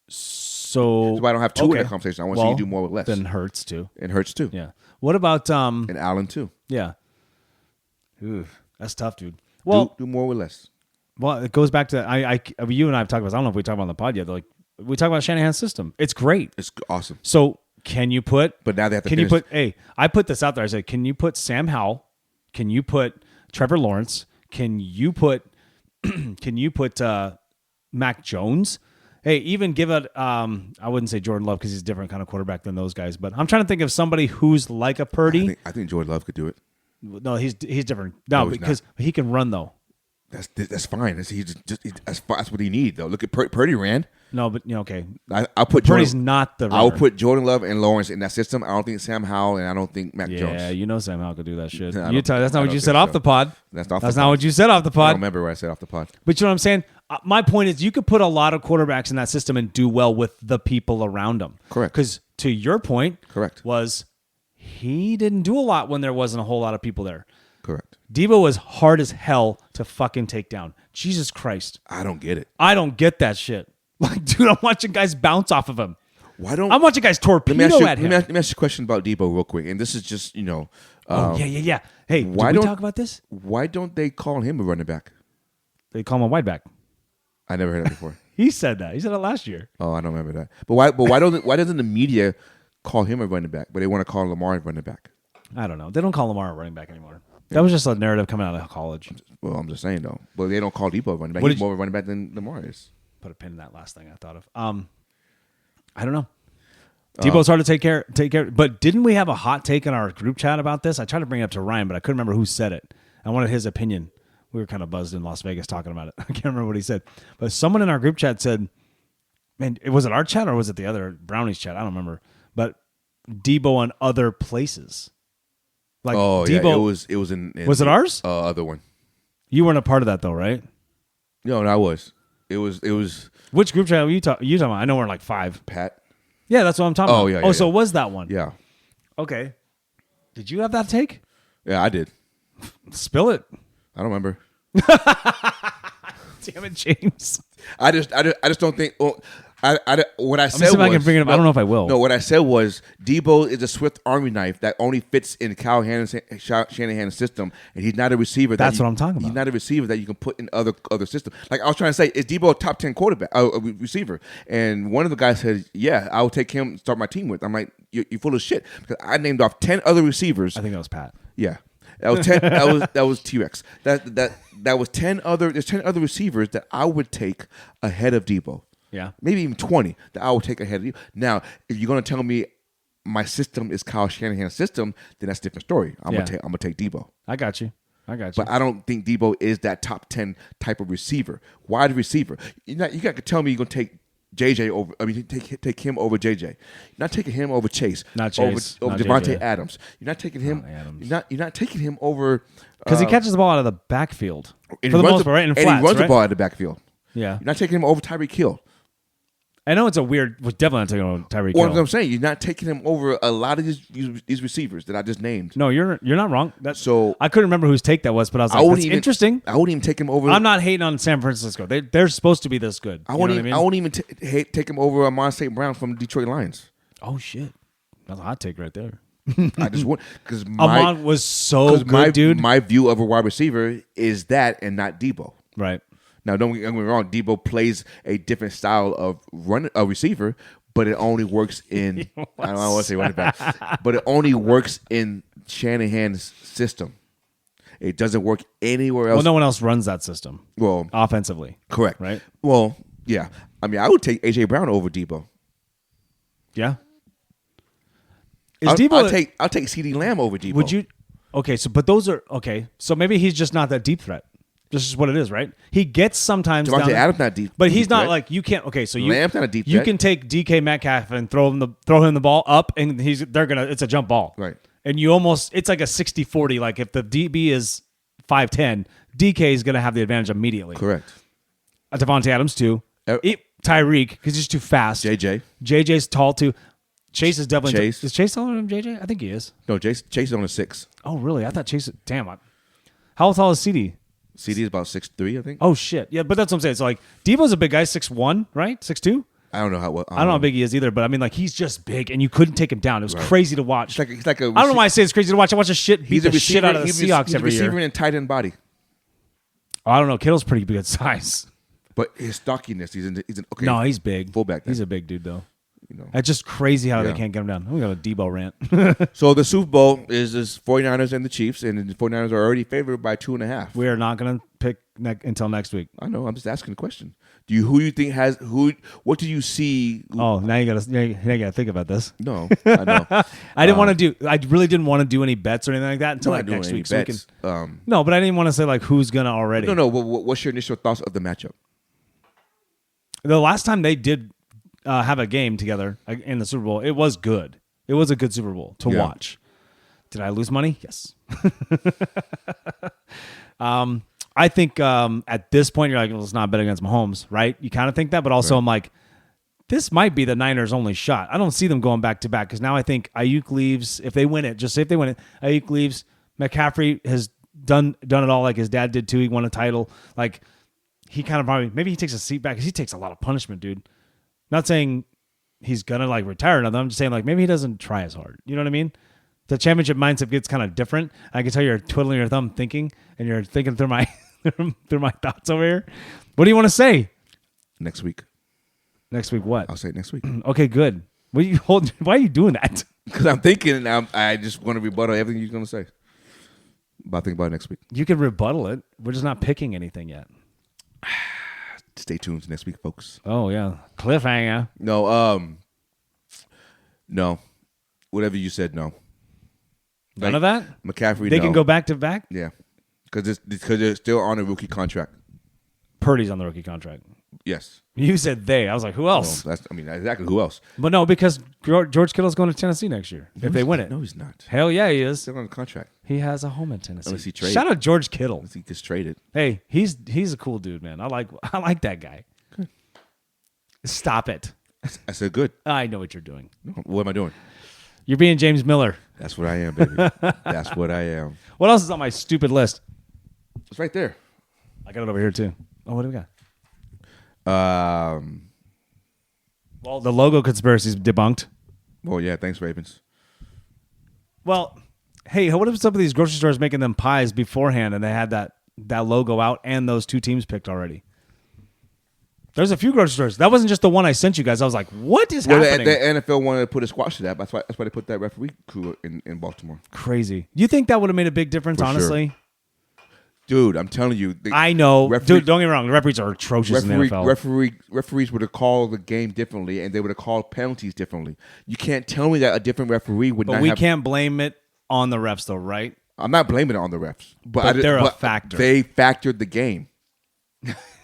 S1: So
S2: that's why I don't have two in that conversation. I want to see you do more with less.
S1: Then Hurts too.
S2: And Hurts too.
S1: Yeah. What about
S2: and Allen too?
S1: Yeah. Ooh, that's tough, dude. Well,
S2: do more with less.
S1: Well, it goes back to you and I have talked about. I don't know if we talked about on the pod yet. Like we talk about Shanahan's system. It's great.
S2: It's awesome.
S1: So can you put?
S2: But now they have to.
S1: Can you put? Hey, I put this out there. I said, can you put Sam Howell? Can you put Trevor Lawrence? Can you put? Can you put Mac Jones? Hey, even give it. I wouldn't say Jordan Love because he's a different kind of quarterback than those guys. But I'm trying to think of somebody who's like a Purdy.
S2: I think Jordan Love could do it.
S1: No, he's different. No, because he can run though.
S2: That's fine. That's what he need though. Look at Purdy ran.
S1: No, but okay.
S2: I'll put
S1: Purdy's
S2: Jordan,
S1: not the runner.
S2: I'll put Jordan Love and Lawrence in that system. I don't think Sam Howell and I don't think Mac Jones.
S1: Yeah, you know Sam Howell could do that shit.
S2: I
S1: You
S2: don't-
S1: that's
S2: I
S1: not what
S2: don't
S1: you
S2: think
S1: said off
S2: so.
S1: the pod.
S2: That's
S1: That's
S2: the
S1: not
S2: pod.
S1: what you said off the
S2: I don't
S1: pod.
S2: remember what I said off the pod.
S1: But you know what I'm saying? My point is, you could put a lot of quarterbacks in that system and do well with the people around them.
S2: Correct.
S1: Because to your point,
S2: Correct.
S1: was he didn't do a lot when there wasn't a whole lot of people there.
S2: Correct.
S1: Debo was hard as hell to fucking take down. Jesus Christ.
S2: I don't get it.
S1: I don't get that shit. Like, dude, I'm watching guys bounce off of him.
S2: Why don't
S1: I'm watching guys torpedo at him.
S2: Let me ask you a question about Debo real quick. And this is just,
S1: Yeah. Hey,
S2: why
S1: did we
S2: don't-
S1: talk about this?
S2: why don't they call him a running back?
S1: They call him a wide back.
S2: I never heard that before.
S1: He said that. He said it last year.
S2: Oh, I don't remember that. But why doesn't the media call him a running back, but they want to call Lamar a running back?
S1: I don't know. They don't call Lamar a running back anymore. That was just a narrative coming out of college.
S2: Well, I'm just saying though. But they don't call Debo a running back.
S1: What
S2: He's
S1: did
S2: more of a running back than Lamar is.
S1: Put a pin in that last thing I thought of. I don't know. Debo's hard to take care. But didn't we have a hot take in our group chat about this? I tried to bring it up to Ryan, but I couldn't remember who said it. I wanted his opinion. We were kind of buzzed in Las Vegas talking about it. I can't remember what he said. But someone in our group chat said, man, was it our chat or was it the other Brownies chat? I don't remember. But Debo in other places. Like Debo,
S2: it was in
S1: was it ours?
S2: Other one.
S1: You weren't a part of that though, right?
S2: No, I was. It was
S1: Which group chat were you talking about? I know we're in like 5.
S2: Pat.
S1: Yeah, that's what I'm talking about.
S2: Yeah,
S1: So
S2: yeah.
S1: it was that one.
S2: Yeah.
S1: Okay. Did you have that take?
S2: Yeah, I did.
S1: Spill it.
S2: I don't remember.
S1: Damn it, James.
S2: I just don't think. Well, what I said
S1: see if
S2: was,
S1: I can bring it up. I don't know if I will.
S2: No, what I said was Debo is a swift army knife that only fits in Kyle Shanahan's system, and he's not a receiver.
S1: That's what I'm talking about.
S2: He's not a receiver that you can put in other systems. Like I was trying to say, is Debo a top 10 quarterback, a receiver? And one of the guys said, "Yeah, I will take him and start my team with." I'm like, "You're full of shit," because I named off 10 other receivers.
S1: I think that was Pat.
S2: Yeah. That was 10. that was T-Rex. That was 10 other. There's 10 other receivers that I would take ahead of Debo.
S1: Yeah.
S2: Maybe even 20 that I would take ahead of you. Now, if you're gonna tell me my system is Kyle Shanahan's system, then that's a different story. I'm gonna take Debo.
S1: I got you.
S2: But I don't think Debo is that top 10 type of receiver, wide receiver. You got to tell me you're gonna take JJ over. I mean, take him over JJ. You're not taking him over Chase.
S1: Not Chase.
S2: Over
S1: Not
S2: Devontae
S1: JJ.
S2: Adams. You're not taking him.
S1: Adams.
S2: You're not taking him over
S1: Because he catches the ball out of the backfield.
S2: and
S1: For the
S2: he runs
S1: most part, right? In
S2: and
S1: flats,
S2: he runs
S1: right?
S2: the ball out of the backfield.
S1: Yeah.
S2: You're not taking him over Tyreek Hill.
S1: I know it's a weird. We're definitely not taking on Tyreek
S2: What
S1: Hill.
S2: I'm saying, you're not taking him over a lot of these receivers that I just named.
S1: No, you're not wrong.
S2: So
S1: I couldn't remember whose take that was, but I was like,
S2: wouldn't
S1: that's
S2: even-
S1: interesting.
S2: I wouldn't even take him over.
S1: I'm not hating on San Francisco. They're supposed to be this good.
S2: I
S1: You know
S2: wouldn't.
S1: what
S2: Even, I wouldn't even take him over Amon St. Brown from the Detroit Lions.
S1: Oh shit, that's a hot take right there.
S2: I just want because
S1: Amon was so good, dude.
S2: My view of a wide receiver is that and not Debo.
S1: Right.
S2: Now, don't get me wrong. Debo plays a different style of a receiver, but it only works in. I don't want to say running back, but it only works in Shanahan's system. It doesn't work anywhere else.
S1: Well, no one else runs that system.
S2: Well,
S1: Offensively.
S2: correct.
S1: Right?
S2: Well, yeah. I mean, I would take AJ Brown over Debo.
S1: Yeah.
S2: I'll take CD Lamb over Debo.
S1: Would you? Okay, so but those are okay. So maybe he's just not that deep threat. This is what it is, right? He gets sometimes.
S2: Devontae Adams not deep,
S1: but he's not
S2: threat.
S1: like you can't. Okay, so
S2: Lamb's not a deep
S1: You
S2: threat.
S1: can take DK Metcalf and throw him the ball up, and it's a jump ball,
S2: Right.
S1: And it's like a 60-40. Like if the DB is 5'10", DK is gonna have the advantage immediately.
S2: Correct.
S1: Devontae Adams too. Tyreek because he's too fast. JJ's tall too. Chase is definitely
S2: Chase.
S1: Is Chase taller than JJ? I think he is.
S2: No, Chase is on a 6.
S1: Oh really? I thought Chase. Damn. How tall is CD?
S2: CD is about 6'3", I think.
S1: Oh shit! Yeah, but that's what I'm saying. So like, Devo's a big guy, 6'1", right? 6'2".
S2: I don't know how well.
S1: I don't know how big he is either, but I mean, like, he's just big, and you couldn't take him down. It was crazy to watch.
S2: He's like a.
S1: I don't know why I say it's crazy to watch. I watch a shit beat the shit out of the Seahawks every
S2: He's a receiver
S1: year.
S2: in tight end body,
S1: Oh, I don't know. Kittle's pretty good size.
S2: but his stockiness, he's in okay.
S1: No, he's big.
S2: Fullback then.
S1: He's a big dude though. It's just crazy how they
S2: Yeah.
S1: can't get him down. We got a Debo rant.
S2: So the Super Bowl is 49ers and the Chiefs, and the 49ers are already favored by 2.5.
S1: We are not going to pick until next week.
S2: I know. I'm just asking a question. Who you think has who? What do you see?
S1: Oh, now you got to think about this.
S2: No, I know.
S1: I didn't want to do. I really didn't want to do any bets or anything like that until
S2: I'm
S1: like
S2: not doing
S1: next
S2: any
S1: week. So we
S2: bets.
S1: can, no, but I didn't want to say like who's gonna already.
S2: No. What's your initial thoughts of the matchup?
S1: The last time they did have a game together in the Super Bowl, it was good. It was a good Super Bowl to watch. Did I lose money? Yes. I think at this point you're like, well, let's not bet against Mahomes, right? You kind of think that, but also I'm like, this might be the Niners' only shot. I don't see them going back to back because now I think Ayuk leaves. If they win it, just say if they win it, Ayuk leaves. McCaffrey has done it all like his dad did too. He won a title. Like he kind of probably maybe he takes a seat back because he takes a lot of punishment, dude. Not saying he's gonna like retire or nothing. I'm just saying like maybe he doesn't try as hard. You know what I mean? The championship mindset gets kind of different. I can tell you're twiddling your thumb thinking, and you're thinking through my through my thoughts over here. What do you want to say?
S2: Next week.
S1: Next week what?
S2: I'll say it next week.
S1: Okay, good. What are you holding? Why are you doing that?
S2: Because I'm thinking, and I just want to rebuttal everything you're going to say. But I'll think about it next week.
S1: You can rebuttal it. We're just not picking anything yet.
S2: Stay tuned next week, folks.
S1: Oh yeah, cliffhanger.
S2: No. Whatever you said, no.
S1: None of that.
S2: McCaffrey,
S1: They
S2: no.
S1: can go back to back.
S2: Yeah. Because they're still on a rookie contract.
S1: Purdy's on the rookie contract.
S2: Yes.
S1: You said they. I was like, who else?
S2: Well, exactly who else?
S1: But no, because George Kittle's going to Tennessee next year if they win it.
S2: No, he's not.
S1: Hell yeah, he is.
S2: Still on a contract.
S1: He has a home in Tennessee.
S2: Unless he trades.
S1: Shout out George Kittle.
S2: Unless he gets traded.
S1: Hey, he's a cool dude, man. I like that guy.
S2: Good.
S1: Stop it.
S2: I said good.
S1: I know what you're doing.
S2: What am I doing?
S1: You're being James Miller.
S2: That's what I am, baby. That's what I am.
S1: What else is on my stupid list?
S2: It's right there.
S1: I got it over here too. Oh, what do we got? Well, the logo conspiracy is debunked.
S2: Well, yeah. Thanks, Ravens.
S1: Well, hey, what if some of these grocery stores making them pies beforehand and they had that logo out and those two teams picked already? There's a few grocery stores. That wasn't just the one I sent you guys. I was like, what is happening?
S2: The NFL wanted to put a squash to that. That's why they put that referee crew in Baltimore.
S1: Crazy. You think that would have made a big difference,
S2: For
S1: honestly?
S2: Sure. Dude, I'm telling you.
S1: I know. Dude, don't get me wrong. The referees are atrocious in the NFL.
S2: Referees would have called the game differently, and they would have called penalties differently. You can't tell me that a different referee would not have...
S1: But we can't blame it on the refs, though, right?
S2: I'm not blaming it on the refs.
S1: But they're a factor.
S2: They factored the game.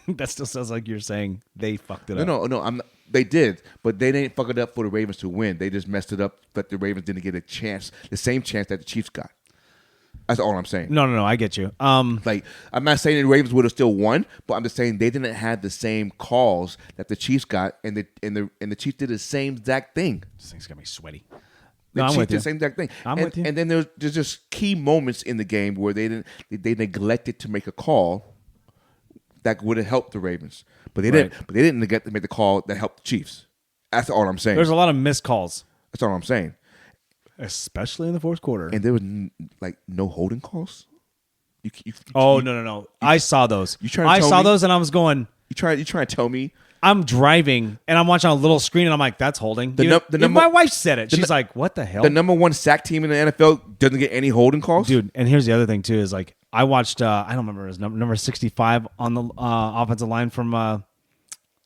S1: That still sounds like you're saying they fucked it up.
S2: No. I'm not, they did, but they didn't fuck it up for the Ravens to win. They just messed it up that the Ravens didn't get a chance, the same chance that the Chiefs got. That's all I'm saying.
S1: No. I get you.
S2: Like, I'm not saying the Ravens would have still won, but I'm just saying they didn't have the same calls that the Chiefs got, and the Chiefs did the same exact thing.
S1: This thing's got me sweaty.
S2: The Chiefs did the same exact thing.
S1: I'm with you.
S2: And then there's just key moments in the game where they neglected to make a call that would have helped the Ravens, but they didn't. But they didn't neglect to make the call that helped the Chiefs. That's all I'm saying.
S1: There's a lot of missed calls.
S2: That's all I'm saying.
S1: Especially in the fourth quarter.
S2: And there was no holding calls.
S1: No. I saw those.
S2: I
S1: saw those and I was going.
S2: You trying to tell me?
S1: I'm driving and I'm watching a little screen and I'm like, that's holding. My wife said it. She's like, what the hell?
S2: The number one sack team in the NFL doesn't get any holding calls?
S1: Dude, and here's the other thing too is like I watched I don't remember his number 65 on the offensive line from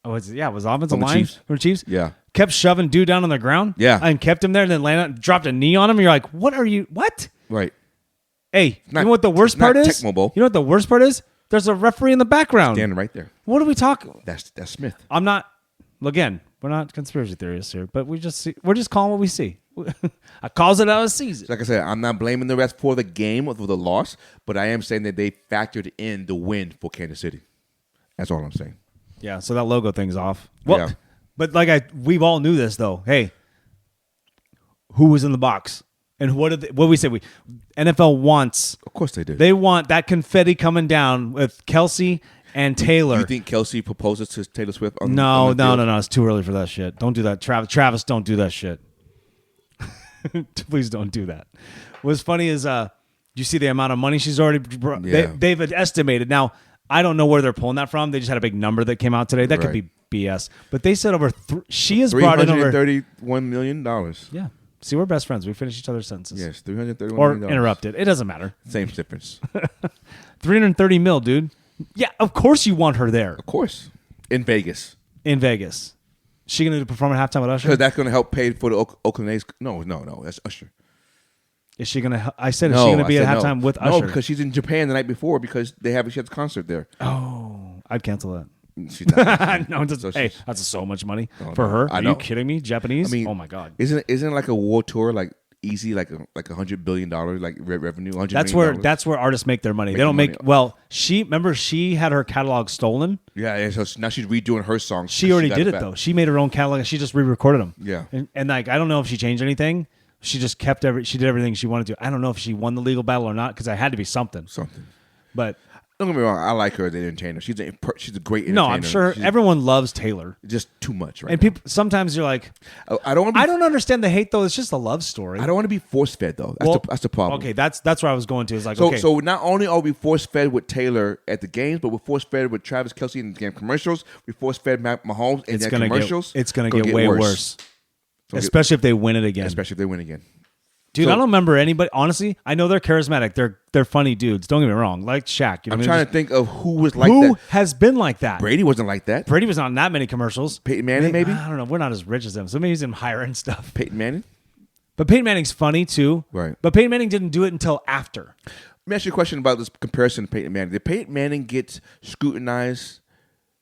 S1: it was offensive line
S2: Chiefs?
S1: from the Chiefs.
S2: Yeah.
S1: Kept shoving dude down on the ground.
S2: Yeah.
S1: And kept him there and then dropped a knee on him. And you're like, what?
S2: Right.
S1: Hey, you know what the worst part is? You know what the worst part is? There's a referee in the background.
S2: Standing right there.
S1: What are we talking?
S2: That's Smith.
S1: I'm not. Again, we're not conspiracy theorists here, but we're just calling what we see. I calls it how I sees it.
S2: Like I said, I'm not blaming the refs for the game or for the loss, but I am saying that they factored in the win for Kansas City. That's all I'm saying.
S1: Yeah, so that logo thing's off. Well,
S2: Yeah.
S1: But we've all knew this though. Hey, who was in the box? And what did we say? NFL wants.
S2: Of course they did.
S1: They want that confetti coming down with Kelsey and Taylor.
S2: You think Kelsey proposes to Taylor Swift?
S1: No.
S2: field?
S1: It's too early for that shit. Don't do that, Travis. Don't do that shit. Please don't do that. What's funny is, you see the amount of money she's already.
S2: Yeah.
S1: They've estimated. Now I don't know where they're pulling that from. They just had a big number that came out today. That could be BS. But they said she has brought in over
S2: $331 million.
S1: Yeah. See, we're best friends. We finish each other's sentences.
S2: Yes, $331
S1: or
S2: million.
S1: interrupted. It doesn't matter.
S2: Same difference.
S1: 330 mil, dude. Yeah, of course you want her there.
S2: Of course. In Vegas.
S1: In Vegas. She going to perform at halftime with Usher?
S2: Because that's going to help pay for the Oakland A's. No. That's Usher.
S1: Is she going to? I said, is she going to be at halftime with Usher?
S2: No, because she's in Japan the night before because she has a concert there.
S1: Oh, I'd cancel that.
S2: She's not.
S1: No, hey, that's so much money for her. Are you kidding me? Japanese?
S2: I mean,
S1: oh my god!
S2: Isn't it like a world tour like easy like $100 billion like revenue?
S1: That's where artists make their money. They don't make well. She had her catalog stolen.
S2: Yeah. So now she's redoing her songs.
S1: She already did it though. She made her own catalog. She just re-recorded them.
S2: Yeah.
S1: And like I don't know if she changed anything. She just kept she did everything she wanted to. I don't know if she won the legal battle or not because I had to be something. But
S2: don't get me wrong. I like her as an entertainer. She's a great entertainer.
S1: No, I'm sure everyone loves Taylor.
S2: Just too much, right?
S1: And people sometimes you're like,
S2: I don't
S1: understand the hate though. It's just a love story.
S2: I don't want to be force fed though. That's the problem.
S1: Okay, that's where I was going to. Is like
S2: so not only are we force fed with Taylor at the games, but we're force fed with Travis Kelce in the game commercials. We force fed Mahomes in the commercials.
S1: It's gonna get way worse. Especially if they win it again. Dude, I don't remember anybody. Honestly, I know they're charismatic. They're funny dudes. Don't get me wrong. Like Shaq.
S2: I'm trying to think of who was like that.
S1: Who has been like that?
S2: Brady wasn't like that.
S1: Brady was not in that many commercials.
S2: Peyton Manning, maybe?
S1: I don't know. We're not as rich as them. So maybe he's in higher end stuff.
S2: Peyton Manning?
S1: But Peyton Manning's funny too.
S2: Right.
S1: But Peyton Manning didn't do it until after.
S2: Let me ask you a question about this comparison to Peyton Manning. Did Peyton Manning get scrutinized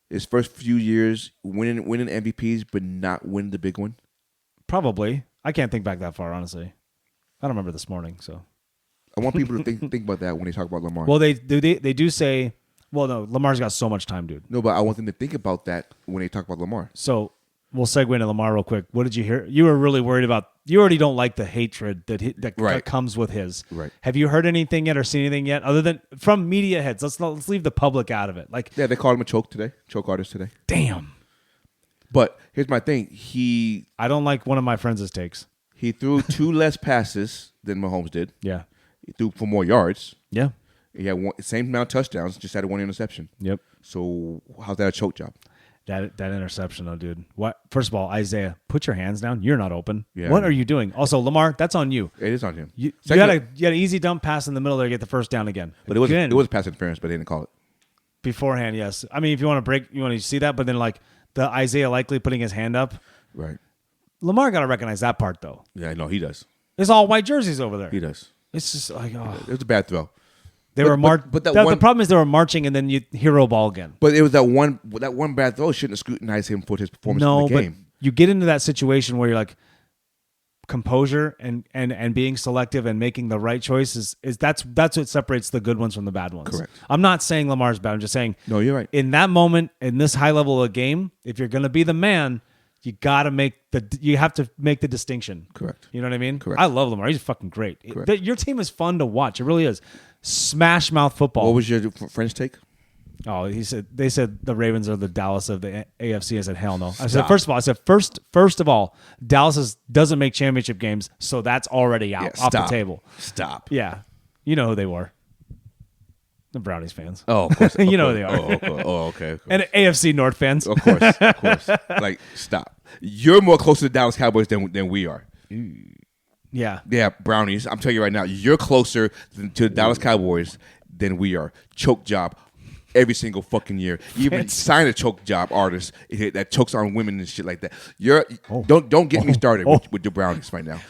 S2: his first few years, winning MVPs, but not win the big one?
S1: Probably. I can't think back that far, honestly. I don't remember this morning, so
S2: I want people to think about that when they talk about Lamar.
S1: Well, they do say, well, no, Lamar's got so much time, dude.
S2: No, but I want them to think about that when they talk about Lamar.
S1: So we'll segue into Lamar real quick. What did you hear? You were really worried about. You already don't like the hatred that comes with his.
S2: Right.
S1: Have you heard anything yet or seen anything yet other than from media heads? Let's leave the public out of it. Like
S2: they called him a choke artist today.
S1: Damn.
S2: But here's my thing.
S1: I don't like one of my friends' takes.
S2: He threw 2 less passes than Mahomes did.
S1: Yeah.
S2: He threw for more yards.
S1: Yeah.
S2: He had same amount of touchdowns, just had 1 interception.
S1: Yep.
S2: So how's that a choke job?
S1: That interception, though, dude. What? First of all, Isaiah, put your hands down. You're not open.
S2: Yeah.
S1: What are you doing? Also, Lamar, that's on you.
S2: It is on him.
S1: You had an easy dump pass in the middle there to get the first down again.
S2: But it was pass interference, but they didn't call it.
S1: Beforehand, yes. I mean, if you want to see that, but then like the Isaiah likely putting his hand up.
S2: Right.
S1: Lamar got to recognize that part, though.
S2: Yeah, no, he does.
S1: There's all white jerseys over there.
S2: He does.
S1: It's just like, oh.
S2: It was a bad throw.
S1: They were marching. But the problem is they were marching, and then you hero ball again.
S2: But it was that one bad throw shouldn't have scrutinized him for his performance in the game.
S1: But you get into that situation where you're like, composure and being selective and making the right choices that's what separates the good ones from the bad ones.
S2: Correct.
S1: I'm not saying Lamar's bad. I'm just saying.
S2: No, you're right.
S1: In that moment, in this high level of a game, if you're going to be the man, you have to make the distinction.
S2: Correct.
S1: You know what I mean?
S2: Correct.
S1: I love Lamar. He's fucking great.
S2: Correct.
S1: Your team is fun to watch. It really is. Smash mouth football.
S2: What was your French take?
S1: Oh, they said the Ravens are the Dallas of the AFC. I said, hell no. I said, first of all, Dallas doesn't make championship games, so that's already out off the table.
S2: Stop.
S1: Yeah. You know who they were. The Brownies fans.
S2: Oh, of course.
S1: You know who they are.
S2: Okay.
S1: And AFC North fans.
S2: Of course. Like, stop. You're more close to the Dallas Cowboys than we are.
S1: Yeah.
S2: Yeah, Brownies. I'm telling you right now, you're closer to the Dallas Cowboys than we are. Choke job every single fucking year. You even sign a choke job artist that chokes on women and shit like that. Don't get me started with the Brownies right now.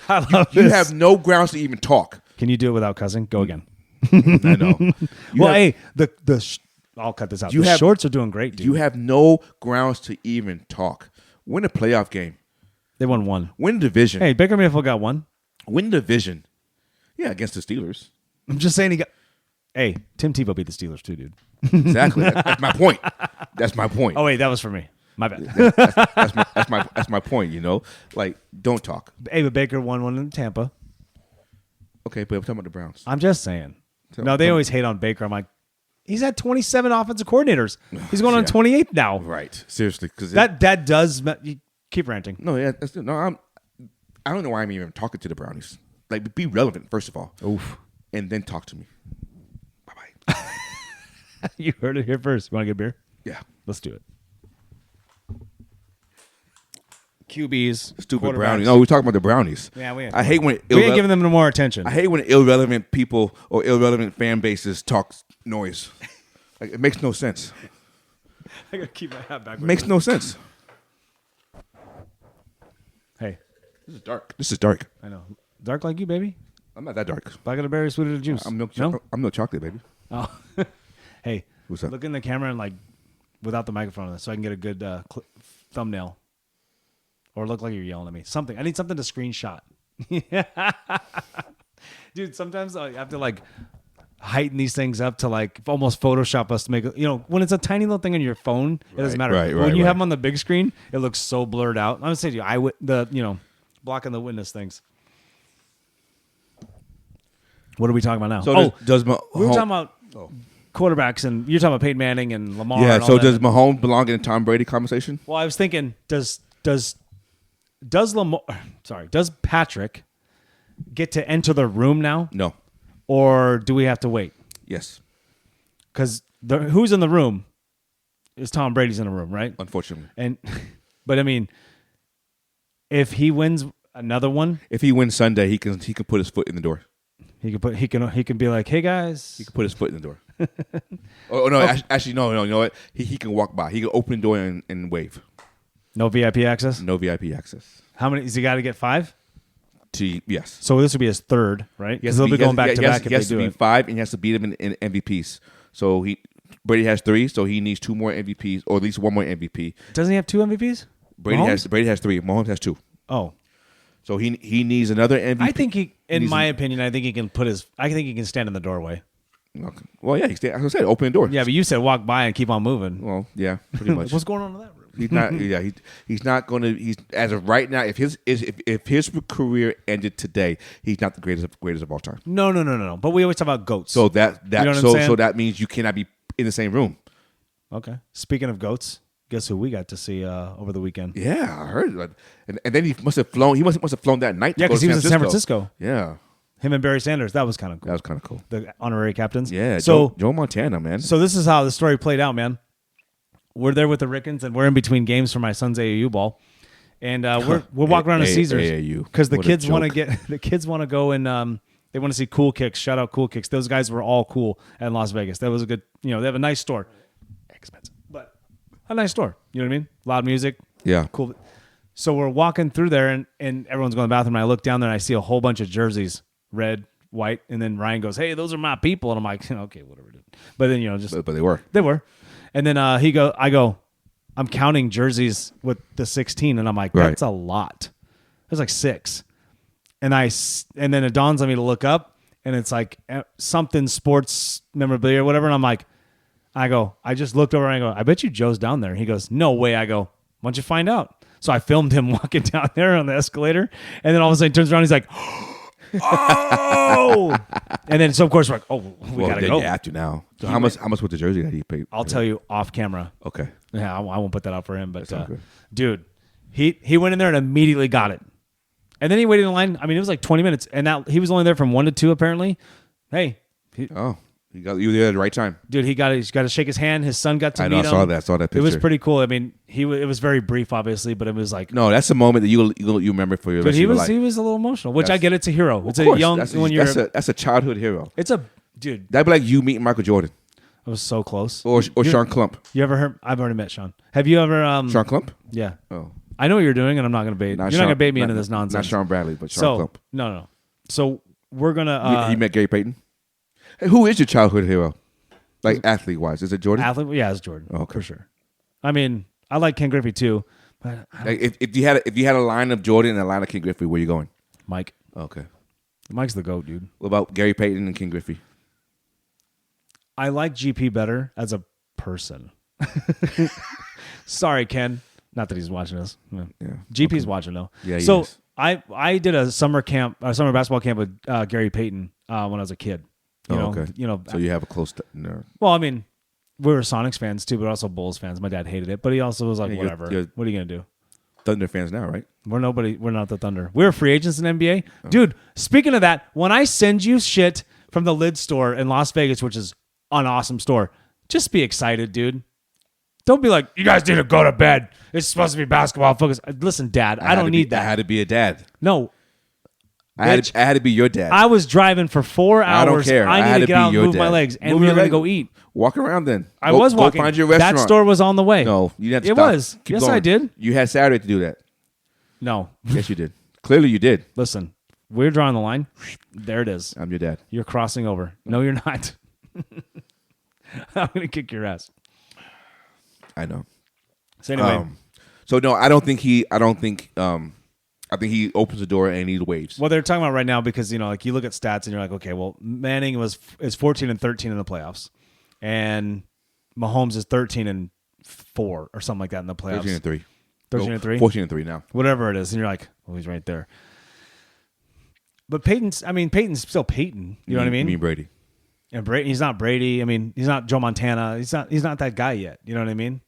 S2: You have no grounds to even talk.
S1: Can you do it without cussing? Go again.
S2: I know.
S1: I'll cut this out. The shorts are doing great, dude.
S2: You have no grounds to even talk. Win a playoff game.
S1: They won one.
S2: Win division.
S1: Hey, Baker Mayfield got one.
S2: Win division. Yeah, against the Steelers.
S1: I'm just saying Hey, Tim Tebow beat the Steelers too, dude.
S2: Exactly. That's my point. That's my point.
S1: Oh wait, that was for me. My bad.
S2: That's my point. You know, like don't talk.
S1: Hey, but Baker won one in Tampa.
S2: Okay, but I'm talking about the Browns.
S1: I'm just saying. No, they always hate on Baker. I'm like, he's had 27 offensive coordinators. He's going on 28 now.
S2: Right. Seriously, because
S1: that does. You keep ranting.
S2: No, yeah, I don't know why I'm even talking to the Brownies. Like, be relevant first of all.
S1: Oof.
S2: And then talk to me. Bye-bye.
S1: You heard it here first. You want to get a beer?
S2: Yeah.
S1: Let's do it. QBs,
S2: Stupid
S1: quarterbacks.
S2: brownies. No, we're talking about the brownies.
S1: Yeah, we ain't
S2: when
S1: giving them no more attention.
S2: I hate when irrelevant people or irrelevant fan bases talk noise. Like, it makes no sense.
S1: I gotta keep my hat back.
S2: It makes no sense.
S1: Hey,
S2: This is dark. This is dark.
S1: I know. Dark like you, baby.
S2: I'm not that dark.
S1: Black of the berry, sweet of the juice.
S2: I'm no chocolate, baby.
S1: Oh, hey,
S2: What's up?
S1: look in the camera and like without the microphone on this, so I can get a good thumbnail, or look like you're yelling at me. Something. I need something to screenshot. Dude, sometimes I have to like heighten these things up to like almost Photoshop us to make it. You know, when it's a tiny little thing on your phone, it doesn't matter.
S2: Right,
S1: But when you
S2: right.
S1: have them on the big screen, it looks so blurred out. I'm gonna say to you, blocking the witness things. What are we talking about now?
S2: So does
S1: we were talking about quarterbacks, and you're talking about Peyton Manning and Lamar.
S2: yeah.
S1: And all
S2: So
S1: that.
S2: does Mahomes belong in the Tom Brady conversation?
S1: Well, I was thinking, does Lamar? Sorry, does Patrick get to enter the room now,
S2: No.
S1: or do we have to wait?
S2: Yes.
S1: Because who's in the room is Tom Brady's in the room, right?
S2: Unfortunately,
S1: And but I mean, if he wins another one,
S2: if he wins Sunday, he can put his foot in the door.
S1: he can be like, hey guys,
S2: He can put his foot in the door. Oh no! Actually, no. You know what? He can walk by. He can open the door and wave.
S1: no VIP access.
S2: No VIP access.
S1: How many? Has he got to get 5?
S2: Yes.
S1: So this would be his third, right? Because they'll be going back to back if
S2: He has
S1: they
S2: to
S1: do
S2: be
S1: it.
S2: 5, and he has to beat him in MVPs. So Brady has 3, so he needs 2 more MVPs, or at least 1 more MVP.
S1: Doesn't he have 2 MVPs?
S2: Brady
S1: Mahomes?
S2: has 3. Mahomes has 2.
S1: Oh,
S2: So he needs another MVP.
S1: I think in my opinion, I think he can stand in the doorway.
S2: Okay. Well, yeah, as I said, open the door.
S1: Yeah, but you said walk by and keep on moving.
S2: Well, yeah, pretty much.
S1: What's going on in that room?
S2: He's not. Yeah, he's not going to. He's as of right now. If his career ended today, he's not the greatest of all time.
S1: No. But we always talk about goats.
S2: So that
S1: You know what I'm saying?
S2: so that means you cannot be in the same room.
S1: Okay. Speaking of goats, guess who we got to see over the weekend?
S2: Yeah, I heard. And then he must have flown. He must have flown that night.
S1: Yeah,
S2: because
S1: because he was in San Francisco.
S2: Yeah,
S1: Him and Barry Sanders. That was kind of cool.
S2: that was kind of cool.
S1: The honorary captains.
S2: Yeah.
S1: So
S2: Joe Montana, man.
S1: So this is how the story played out, man. We're there with the Rickens, and we're in between games for my son's AAU ball, and we're walking around to Caesars
S2: AAU.
S1: because the
S2: What a
S1: kids want to
S2: joke.
S1: the kids want to go and they want to see Cool Kicks. Shout out Cool Kicks. Those guys were all cool at Las Vegas. That was a good. They have a nice store, expensive, but a nice store. You know what I mean? Loud music,
S2: Yeah.
S1: cool. So we're walking through there, and everyone's going to the bathroom. And I look down there, and I see a whole bunch of jerseys, red, white, and then Ryan goes, "Hey, those are my people," and I'm like, "Okay, whatever, dude." But then
S2: But they were.
S1: they were. And then I go, I'm counting jerseys with the 16, and I'm like,
S2: Right.
S1: that's a lot. There's like 6. And then it dawns on me to look up, and it's like something sports memorabilia or whatever. And I'm like, I just looked over and I go, I bet you Joe's down there. He goes, no way. I go, why don't you find out? So I filmed him walking down there on the escalator, and then all of a sudden he turns around, he's like, oh! And then, so of course, we're like, oh, we gotta go.
S2: You have to now. So how much was the jersey that he paid?
S1: I'll tell you off camera.
S2: Okay.
S1: Yeah, I won't put that out for him, but
S2: sounds good.
S1: dude, he went in there and immediately got it, and then he waited in line. I mean, it was like 20 minutes, and he was only there from 1 to 2 apparently. Hey,
S2: Oh, you were there at the right time.
S1: dude, he's got to shake his hand. His son got to
S2: I
S1: meet
S2: know.
S1: him.
S2: I saw that picture.
S1: It was pretty cool. I mean, it was very brief, obviously, but it was like,
S2: No, that's a moment that you remember for your.
S1: but he
S2: rest of your
S1: was a little emotional, which I
S2: That's-
S1: get. It's a hero. It's
S2: Of
S1: a
S2: course,
S1: young
S2: that's
S1: when you're.
S2: that's a childhood hero.
S1: It's a dude.
S2: That'd be like you meeting Michael Jordan
S1: I was so close.
S2: or Sean Klump.
S1: You ever heard? I've already met Sean. Have you ever?
S2: Sean Klump?
S1: Yeah.
S2: Oh,
S1: I know what you're doing, and I'm not going to bait. You're not going to bait me into
S2: not-
S1: this nonsense.
S2: Not Sean Bradley, but Sean
S1: So
S2: Klump.
S1: no. So we're gonna
S2: You met Gary Payton. Hey, who is your childhood hero? Like athlete wise, is it Jordan?
S1: athlete. Yeah, it's Jordan.
S2: Okay.
S1: For sure. I mean, I like Ken Griffey too, but
S2: Like if you had a line of Jordan and a line of King Griffey, where you going?
S1: Mike.
S2: Okay.
S1: Mike's the GOAT, dude.
S2: What about Gary Payton and King Griffey?
S1: I like GP better as a person. Sorry, Ken. Not that he's watching us. Yeah. GP's watching though.
S2: Yeah, he
S1: so
S2: is.
S1: I did a summer basketball camp with Gary Payton when I was a kid.
S2: Okay.
S1: So
S2: So you have a close. No.
S1: well, I mean, we were Sonics fans too, but also Bulls fans. My dad hated it, but he also was like,
S2: Yeah,
S1: whatever. What are you gonna do?
S2: Thunder fans now, right?
S1: We're not the Thunder. We're free agents in NBA. Dude, speaking of that, when I send you shit from the Lid store in Las Vegas, which is an awesome store, just be excited, dude. Don't be like, you guys need to go to bed. It's supposed to be basketball focus. Listen, Dad, I don't need that.
S2: I had to be a dad.
S1: No.
S2: I had to be your dad.
S1: I was driving for 4 hours.
S2: I don't care.
S1: I need to get out and move my legs, and we were going to go eat.
S2: Walk around then.
S1: I was walking.
S2: Go find your restaurant.
S1: That store was on the way.
S2: No, you didn't have to
S1: It
S2: stop.
S1: was.
S2: Keep
S1: Yes,
S2: going.
S1: I did.
S2: You had Saturday to do that.
S1: No.
S2: Yes, you did. Clearly, you did.
S1: Listen, we're drawing the line. There it is.
S2: I'm your dad.
S1: You're crossing over. No, you're not. I'm going to kick your ass.
S2: I know.
S1: So anyway.
S2: No, I don't think he. I think he opens the door and he waves.
S1: Well, they're talking about right now because, like you look at stats and you're like, okay, well, Manning is 14-13 in the playoffs. And Mahomes is 13-4 or something like that in the playoffs.
S2: 13-3.
S1: 13-3?
S2: 14-3 now.
S1: Whatever it is. And you're like, well, he's right there. But Peyton's still Peyton. You know what I mean?
S2: You mean Brady.
S1: And Brady, he's not Brady. I mean, he's not Joe Montana. He's not that guy yet. You know what I mean?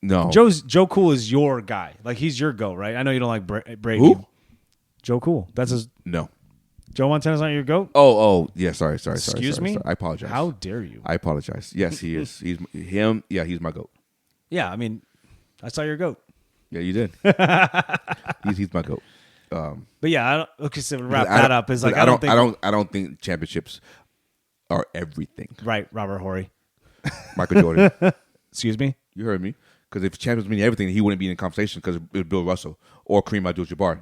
S2: No.
S1: Joe Cool is your guy. Like, he's your GOAT, right? I know you don't like Brady.
S2: Who?
S1: Joe Cool. That's his.
S2: No.
S1: Joe Montana's not your GOAT?
S2: Oh, yeah. Sorry.
S1: Excuse me?
S2: I apologize.
S1: How dare you?
S2: I apologize. Yes, he is. He's him. Yeah, he's my GOAT.
S1: Yeah, I mean, I saw your GOAT.
S2: Yeah, you did. he's my GOAT.
S1: But yeah, so to wrap that up is like I
S2: don't think championships are everything.
S1: Right, Robert Horry.
S2: Michael Jordan.
S1: Excuse me?
S2: You heard me. Because if champions mean everything, he wouldn't be in the conversation because it was Bill Russell or Kareem Abdul-Jabbar.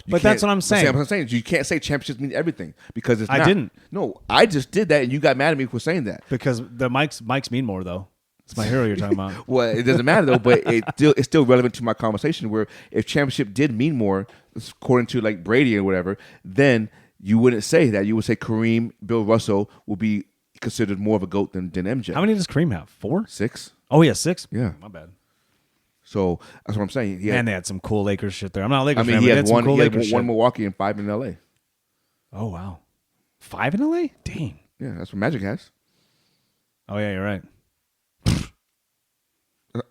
S1: But that's what I'm saying.
S2: What I'm saying is you can't say championships mean everything because it's not.
S1: I didn't.
S2: No, I just did that and you got mad at me for saying that.
S1: Because the mics mean more though. It's my hero you're talking about.
S2: Well, it doesn't matter though, but it's still relevant to my conversation where if championship did mean more, according to like Brady or whatever, then you wouldn't say that. You would say Kareem, Bill Russell will be considered more of a GOAT than MJ.
S1: How many does Kareem have? 4?
S2: 6.
S1: Oh, yeah, 6?
S2: Yeah.
S1: My bad.
S2: So that's what I'm saying.
S1: And they had some cool Lakers shit there. I'm not a Lakers
S2: I mean,
S1: fan,
S2: he
S1: but
S2: had
S1: they had some cool
S2: one
S1: Lakers
S2: in
S1: shit.
S2: Milwaukee and 5 in LA.
S1: Oh, wow. 5 in LA? Dang.
S2: Yeah, that's what Magic has.
S1: Oh, yeah, you're right.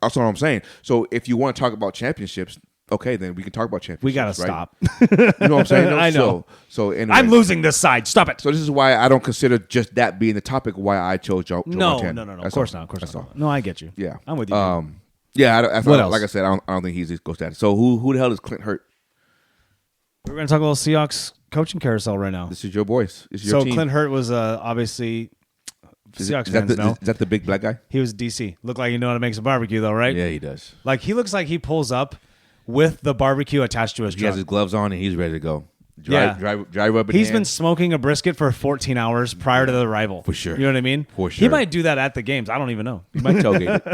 S2: That's what I'm saying. So if you want to talk about championships, okay, then we can talk about championships.
S1: We got to
S2: right?
S1: stop.
S2: You know what I'm saying? No?
S1: I know.
S2: So anyway.
S1: I'm losing this side. Stop it.
S2: So this is why I don't consider just that being the topic why I chose Joe
S1: No.
S2: Montana.
S1: Of course not. Of course not. No, I get you.
S2: Yeah.
S1: I'm with you.
S2: Yeah,
S1: What else?
S2: Like I said, I don't think he's his ghost status. So who the hell is Clint Hurt?
S1: We're going to talk a little Seahawks coaching carousel right now.
S2: This is your boys. This is your team.
S1: Clint Hurt was obviously Seahawks fans know.
S2: Is that the big black guy?
S1: He was DC. Looked like he knew how to make some barbecue though, right?
S2: Yeah, he does.
S1: Like he looks like he pulls up with the barbecue attached to his
S2: He
S1: truck.
S2: has his gloves on and he's ready to go.
S1: Yeah.
S2: Dry rubbing.
S1: He's been smoking a brisket for 14 hours prior to the arrival.
S2: For sure.
S1: You know what I mean?
S2: For
S1: He
S2: sure.
S1: might do that at the games. I don't even know.
S2: He might tailgate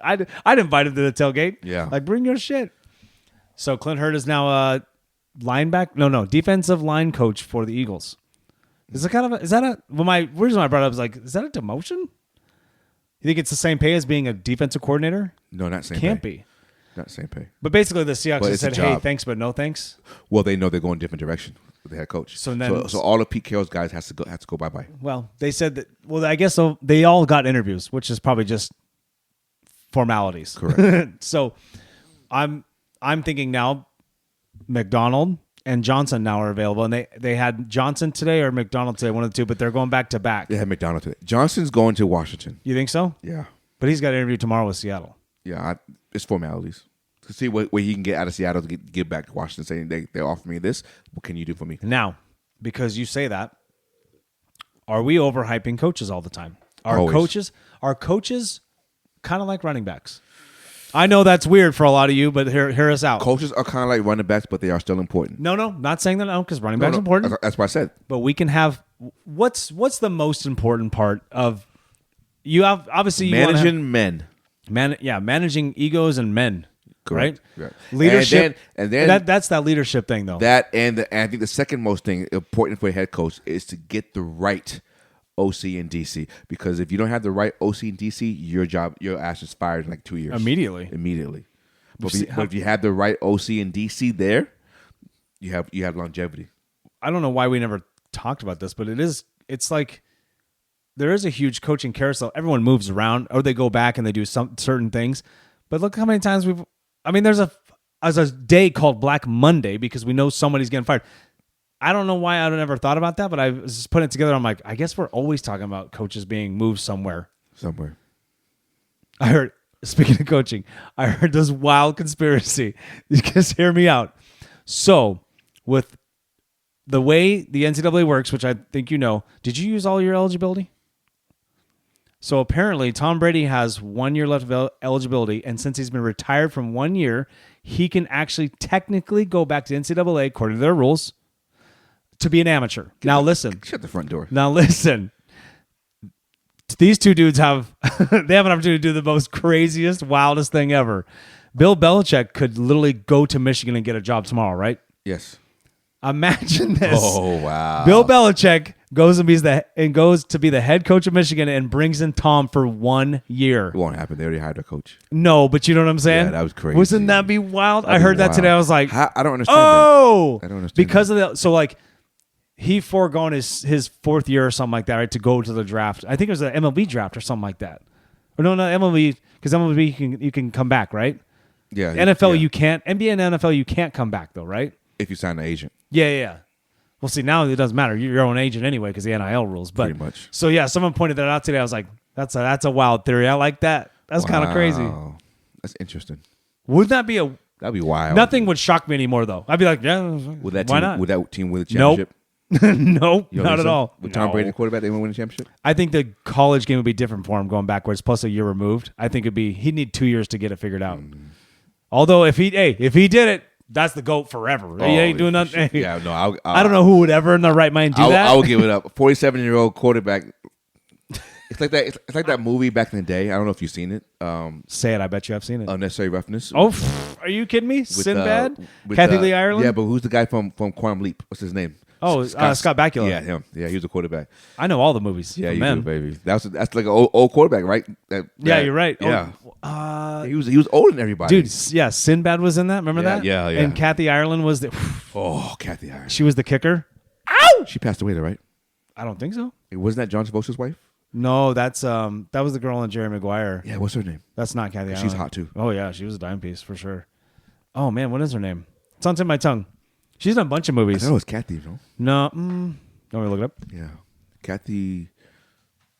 S2: it.
S1: I'd invite him to the tailgate.
S2: Yeah.
S1: Like, bring your shit. So Clint Hurt is now a defensive line coach for the Eagles. Is that my reason I brought it up is like, is that a demotion? You think it's the same pay as being a defensive coordinator?
S2: No, not same
S1: Can't
S2: pay.
S1: be.
S2: Not same pay.
S1: But basically, the Seahawks
S2: But
S1: have
S2: it's a
S1: said, "Hey,
S2: job.
S1: thanks, but no thanks."
S2: Well, they know they're going a different direction with the head coach.
S1: So then-
S2: so all of Pete Carroll's guys has to go bye.
S1: Well, they said that. Well, I guess so. They all got interviews, which is probably just formalities.
S2: Correct.
S1: So, I'm thinking now, McDonald and Johnson now are available, and they had Johnson today or McDonald today, one of the two, but they're going back to back.
S2: They had McDonald today. Johnson's going to Washington.
S1: You think so?
S2: Yeah.
S1: But he's got an interview tomorrow with Seattle.
S2: Yeah, it's formalities. To see what he can get out of Seattle to get back to Washington, saying they offer me this. What can you do for me?
S1: Now, because you say that, are we overhyping coaches all the time? Are
S2: Always.
S1: coaches kind of like running backs? I know that's weird for a lot of you, but hear us out.
S2: Coaches are kind of like running backs, but they are still important.
S1: No, not saying that because running backs are important.
S2: That's what I said.
S1: But we can have what's the most important part of you have obviously you
S2: Managing men.
S1: managing egos and men.
S2: Correct.
S1: Right?
S2: Right.
S1: Leadership.
S2: And then
S1: that's that leadership thing though.
S2: that and I think the second most thing important for a head coach is to get the right OC and DC, because if you don't have the right OC and DC, your ass is fired in like 2 years. Immediately. But if you have the right OC and DC there, you have longevity.
S1: I don't know why we never talked about this, but it's like there is a huge coaching carousel. Everyone moves around or they go back and they do some certain things. But look how many times there's a day called Black Monday because we know somebody's getting fired. I don't know why I never thought about that, but I was just putting it together. I'm like, I guess we're always talking about coaches being moved somewhere.
S2: Somewhere.
S1: I heard speaking of coaching, I heard this wild conspiracy. Just hear me out. So, with the way the NCAA works, which I think you know, did you use all your eligibility? So apparently, Tom Brady has 1 year left of eligibility, and since he's been retired from 1 year, he can actually technically go back to NCAA according to their rules to be an amateur. Now listen.
S2: Shut the front door.
S1: Now listen. These two dudes have they have an opportunity to do the most craziest, wildest thing ever. Bill Belichick could literally go to Michigan and get a job tomorrow, right?
S2: Yes.
S1: Imagine this.
S2: Oh wow.
S1: Bill Belichick goes to be the head coach of Michigan and brings in Tom for 1 year.
S2: It won't happen. They already hired a coach.
S1: No, but you know what I'm saying?
S2: Yeah, that was crazy.
S1: Wouldn't that be wild?
S2: That'd
S1: I
S2: be
S1: heard that
S2: wild.
S1: today. I was like,
S2: I don't understand
S1: oh,
S2: that. I don't understand
S1: because of the like he foregone his fourth year or something like that, right, to go to the draft. I think it was an MLB draft or something like that. Or no, MLB, because MLB you can come back, right?
S2: Yeah.
S1: NFL
S2: yeah.
S1: you can't. NBA and NFL you can't come back though, right?
S2: If you sign an agent.
S1: Yeah. Well, see, now it doesn't matter. You're your own agent anyway because the NIL rules. But,
S2: Pretty much.
S1: So, yeah, someone pointed that out today. I was like, that's a wild theory. I like that. That's kind of crazy.
S2: That's interesting.
S1: Wouldn't that be
S2: That'd be wild.
S1: Nothing would shock me anymore, though. I'd be like, yeah,
S2: Would that
S1: why
S2: team,
S1: not?
S2: Would that team win the
S1: Nope.
S2: championship?
S1: Nope,
S2: You don't
S1: not
S2: think
S1: at
S2: so?
S1: all.
S2: With Tom
S1: No.
S2: Brady, the quarterback, they win the championship?
S1: I think the college game would be different for him going backwards, plus a year removed. I think he'd need 2 years to get it figured out. Although if he did it, that's the GOAT forever. He ain't doing nothing.
S2: Yeah, no,
S1: I don't know who would ever in their right mind do that.
S2: I would give it up. A 47-year-old quarterback. It's like that. It's like that movie back in the day. I don't know if you've seen it.
S1: Say it. I bet you have seen it.
S2: Unnecessary Roughness.
S1: Oh, are you kidding me? Sinbad?
S2: with,
S1: Kathy Lee Ireland?
S2: Yeah, but who's the guy from Quantum Leap? What's his name?
S1: Oh, Scott Bakula.
S2: Yeah, him. Yeah, he was a quarterback.
S1: I know all the movies.
S2: Yeah,
S1: from
S2: you
S1: them.
S2: do, baby. That's like an old quarterback, right?
S1: Yeah, you're right.
S2: Yeah,
S1: Oh,
S2: he was older than everybody.
S1: dude, yeah, Sinbad was in that. Remember
S2: Yeah,
S1: that?
S2: yeah.
S1: And Kathy Ireland was
S2: Oh, Kathy Ireland.
S1: she was the kicker.
S2: She passed away, though, right?
S1: I don't think so.
S2: Wasn't that John Travolta's wife?
S1: No, that was the girl in Jerry Maguire.
S2: Yeah, what's her name?
S1: That's not Kathy Ireland.
S2: She's hot too.
S1: Oh yeah, she was a dime piece for sure. Oh man, what is her name? It's on the tip of my tongue. She's done a bunch of
S2: I
S1: movies.
S2: thought it was Kathy, no?
S1: No, don't we look it up?
S2: Yeah, Kathy.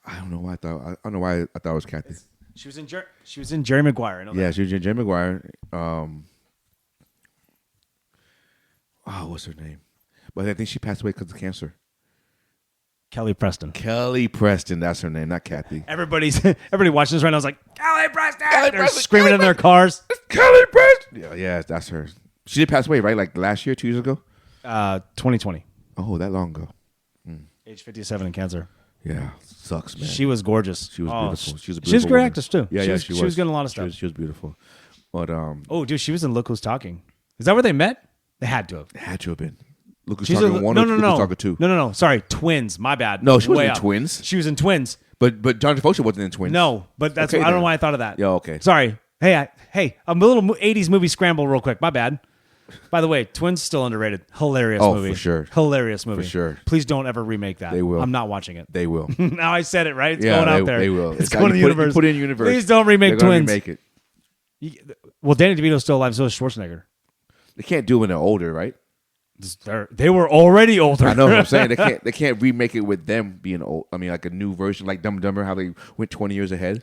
S2: I don't know why I don't know why I thought it was Kathy.
S1: She was in Jerry Maguire. I know
S2: Yeah,
S1: that.
S2: she was in Jerry Maguire. What's her name? But I think she passed away because of cancer.
S1: Kelly Preston.
S2: Kelly Preston, that's her name, not Kathy.
S1: Everybody watching this right now is like Kelly Preston.
S2: Kelly
S1: They're
S2: Preston,
S1: screaming
S2: Kelly
S1: in their cars.
S2: Kelly Preston. Yeah, that's her. She did pass away, right? Like last year, 2 years ago.
S1: 2020.
S2: Oh, that long ago.
S1: Age 57 in cancer.
S2: Yeah, sucks, man.
S1: She was gorgeous.
S2: She was beautiful. She was a
S1: She was a
S2: beautiful
S1: great
S2: woman.
S1: actress too.
S2: Yeah,
S1: she
S2: yeah,
S1: was,
S2: she was.
S1: She was getting a lot of stuff.
S2: She was beautiful. But
S1: Oh, dude, she was in Look Who's Talking. Is that where they met? They had to have.
S2: it had to have been. Look who's
S1: She's
S2: talking one or Look Who's talking two.
S1: No. Sorry, Twins. My bad.
S2: No, she wasn't
S1: Way
S2: in
S1: up.
S2: Twins.
S1: She was in Twins.
S2: But John Travolta wasn't in Twins.
S1: No, but that's
S2: Okay,
S1: I don't know
S2: then.
S1: why I thought of that.
S2: Yeah, okay.
S1: Sorry. Hey, I'm a little 80s movie scramble real quick. My bad. By the way, Twins still underrated. Hilarious
S2: Oh,
S1: movie.
S2: for sure.
S1: Hilarious movie.
S2: For sure.
S1: Please don't ever remake that.
S2: They will.
S1: I'm not watching it.
S2: They will.
S1: Now I said it, right? It's
S2: Yeah,
S1: going out there.
S2: They will.
S1: It's
S2: how
S1: going to the
S2: you
S1: universe.
S2: Put it in universe.
S1: Please don't remake
S2: They're gonna
S1: Twins.
S2: Remake it.
S1: Well, Danny DeVito's still alive. So is Schwarzenegger.
S2: They can't do it when they're older, right?
S1: They were already older.
S2: I know what I'm saying. They can't remake it with them being old. I mean, like a new version, like Dumb and Dumber, how they went 20 years ahead.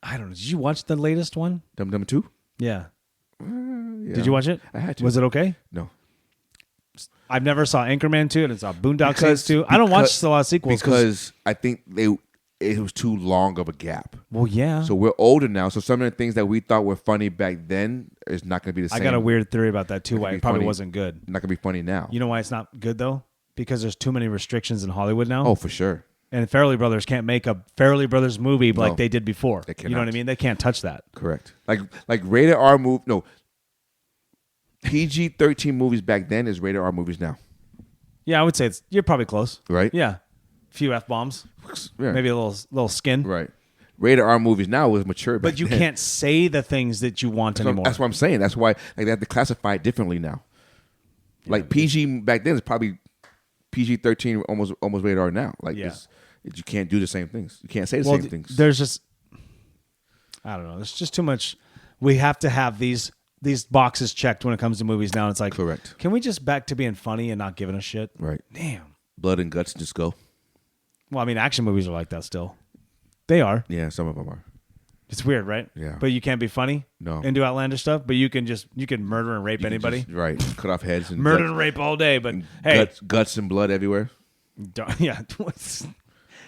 S1: I don't know. Did you watch the latest one?
S2: Dumb and Dumber 2?
S1: Yeah.
S2: Yeah.
S1: Did you watch it?
S2: I had to.
S1: Was it okay?
S2: No.
S1: I've never saw Anchorman 2 and it's saw Boondock Saints 2. I don't watch a lot of sequels.
S2: Because I think it was too long of a gap.
S1: Well, yeah.
S2: So we're older now. So some of the things that we thought were funny back then is not going to be the same.
S1: I got a weird theory about that too. Why
S2: be
S1: it probably
S2: funny.
S1: wasn't good.
S2: Not going to be funny now.
S1: You know why it's not good though? Because there's too many restrictions in Hollywood now.
S2: Oh, for sure.
S1: And Farrelly Brothers can't make a Farrelly Brothers movie
S2: No.
S1: like they did before.
S2: They
S1: You know what I
S2: cannot.
S1: mean? They can't touch that.
S2: Correct. Like rated R movie. No. PG-13 movies back then is rated R movies now.
S1: Yeah, I would say you're probably close.
S2: Right?
S1: Yeah. Few F bombs.
S2: Yeah.
S1: Maybe a little skin.
S2: Right. Rated R movies now was mature.
S1: But you can't say the things that you want anymore.
S2: That's what I'm saying. That's why they have to classify it differently now. Like PG back then is probably PG-13 almost rated R now. Like you can't do the same things. You can't say the same things.
S1: There's just I don't know. There's just too much. We have to have these boxes checked when it comes to movies now. It's like,
S2: correct.
S1: Can we just back to being funny and not giving a shit?
S2: Right.
S1: Damn.
S2: Blood and guts just go.
S1: Well, I mean, action movies are like that still. They are.
S2: Yeah, some of them are.
S1: It's weird, right?
S2: Yeah.
S1: But you can't be funny.
S2: No.
S1: And do outlandish stuff. But you can murder and rape anybody.
S2: Right. Cut off heads and
S1: Murder
S2: guts,
S1: and rape all day. But hey,
S2: guts and blood everywhere.
S1: yeah,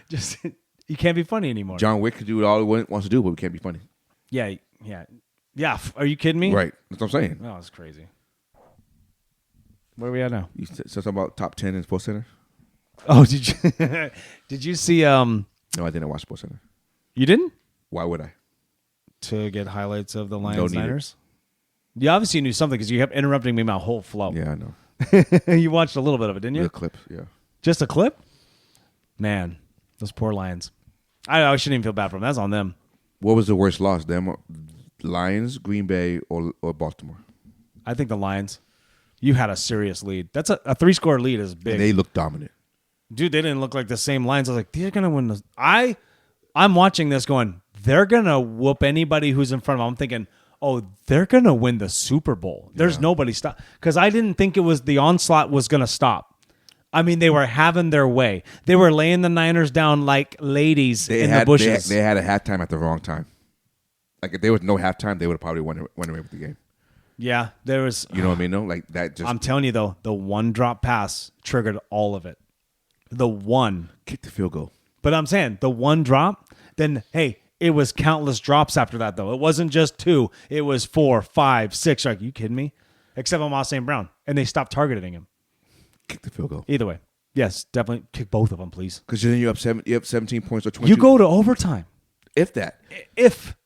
S1: just you can't be funny anymore.
S2: John Wick could do all he wants to do, but we can't be funny.
S1: Yeah. Are you kidding me?
S2: Right. That's what I'm saying.
S1: Oh, it's crazy. Where are we at now?
S2: You said something about top 10 in Sports Center?
S1: Oh, did you did you see?
S2: No, I didn't watch Sports Center.
S1: You didn't?
S2: Why would I?
S1: To get highlights of the Lions
S2: Don't need
S1: Niners. You obviously knew something because you kept interrupting me my whole flow.
S2: Yeah, I know.
S1: You watched a little bit of it, didn't you?
S2: The clip, yeah.
S1: Just a clip? Man, those poor Lions. I shouldn't even feel bad for them. That's on them.
S2: What was the worst loss? Them, Lions, Green Bay, or Baltimore?
S1: I think the Lions. You had a serious lead. That's a 3-score lead is big.
S2: And they looked dominant.
S1: Dude, they didn't look like the same Lions. I was like, they're gonna win this. I'm watching this going, they're gonna whoop anybody who's in front of them. I'm thinking, oh, they're gonna win the Super Bowl. There's nobody stop because I didn't think the onslaught was gonna stop. I mean, they were having their way. They were laying the Niners down like ladies in the bushes.
S2: They had a halftime at the wrong time. Like if there was no halftime, they would have probably won away with the game.
S1: Yeah, there was.
S2: You know what I mean? No, like that. Just
S1: I'm telling you though, the one drop pass triggered all of it. The one
S2: kick the field goal.
S1: But I'm saying the one drop. Then hey, it was countless drops after that though. It wasn't just 2. It was 4, 5, 6. Are you kidding me? Except Amon St. Brown, and they stopped targeting him.
S2: Kick the field goal.
S1: Either way, yes, definitely kick both of them, please.
S2: Because then you have 17 points or 20.
S1: You go to overtime.
S2: If that.
S1: If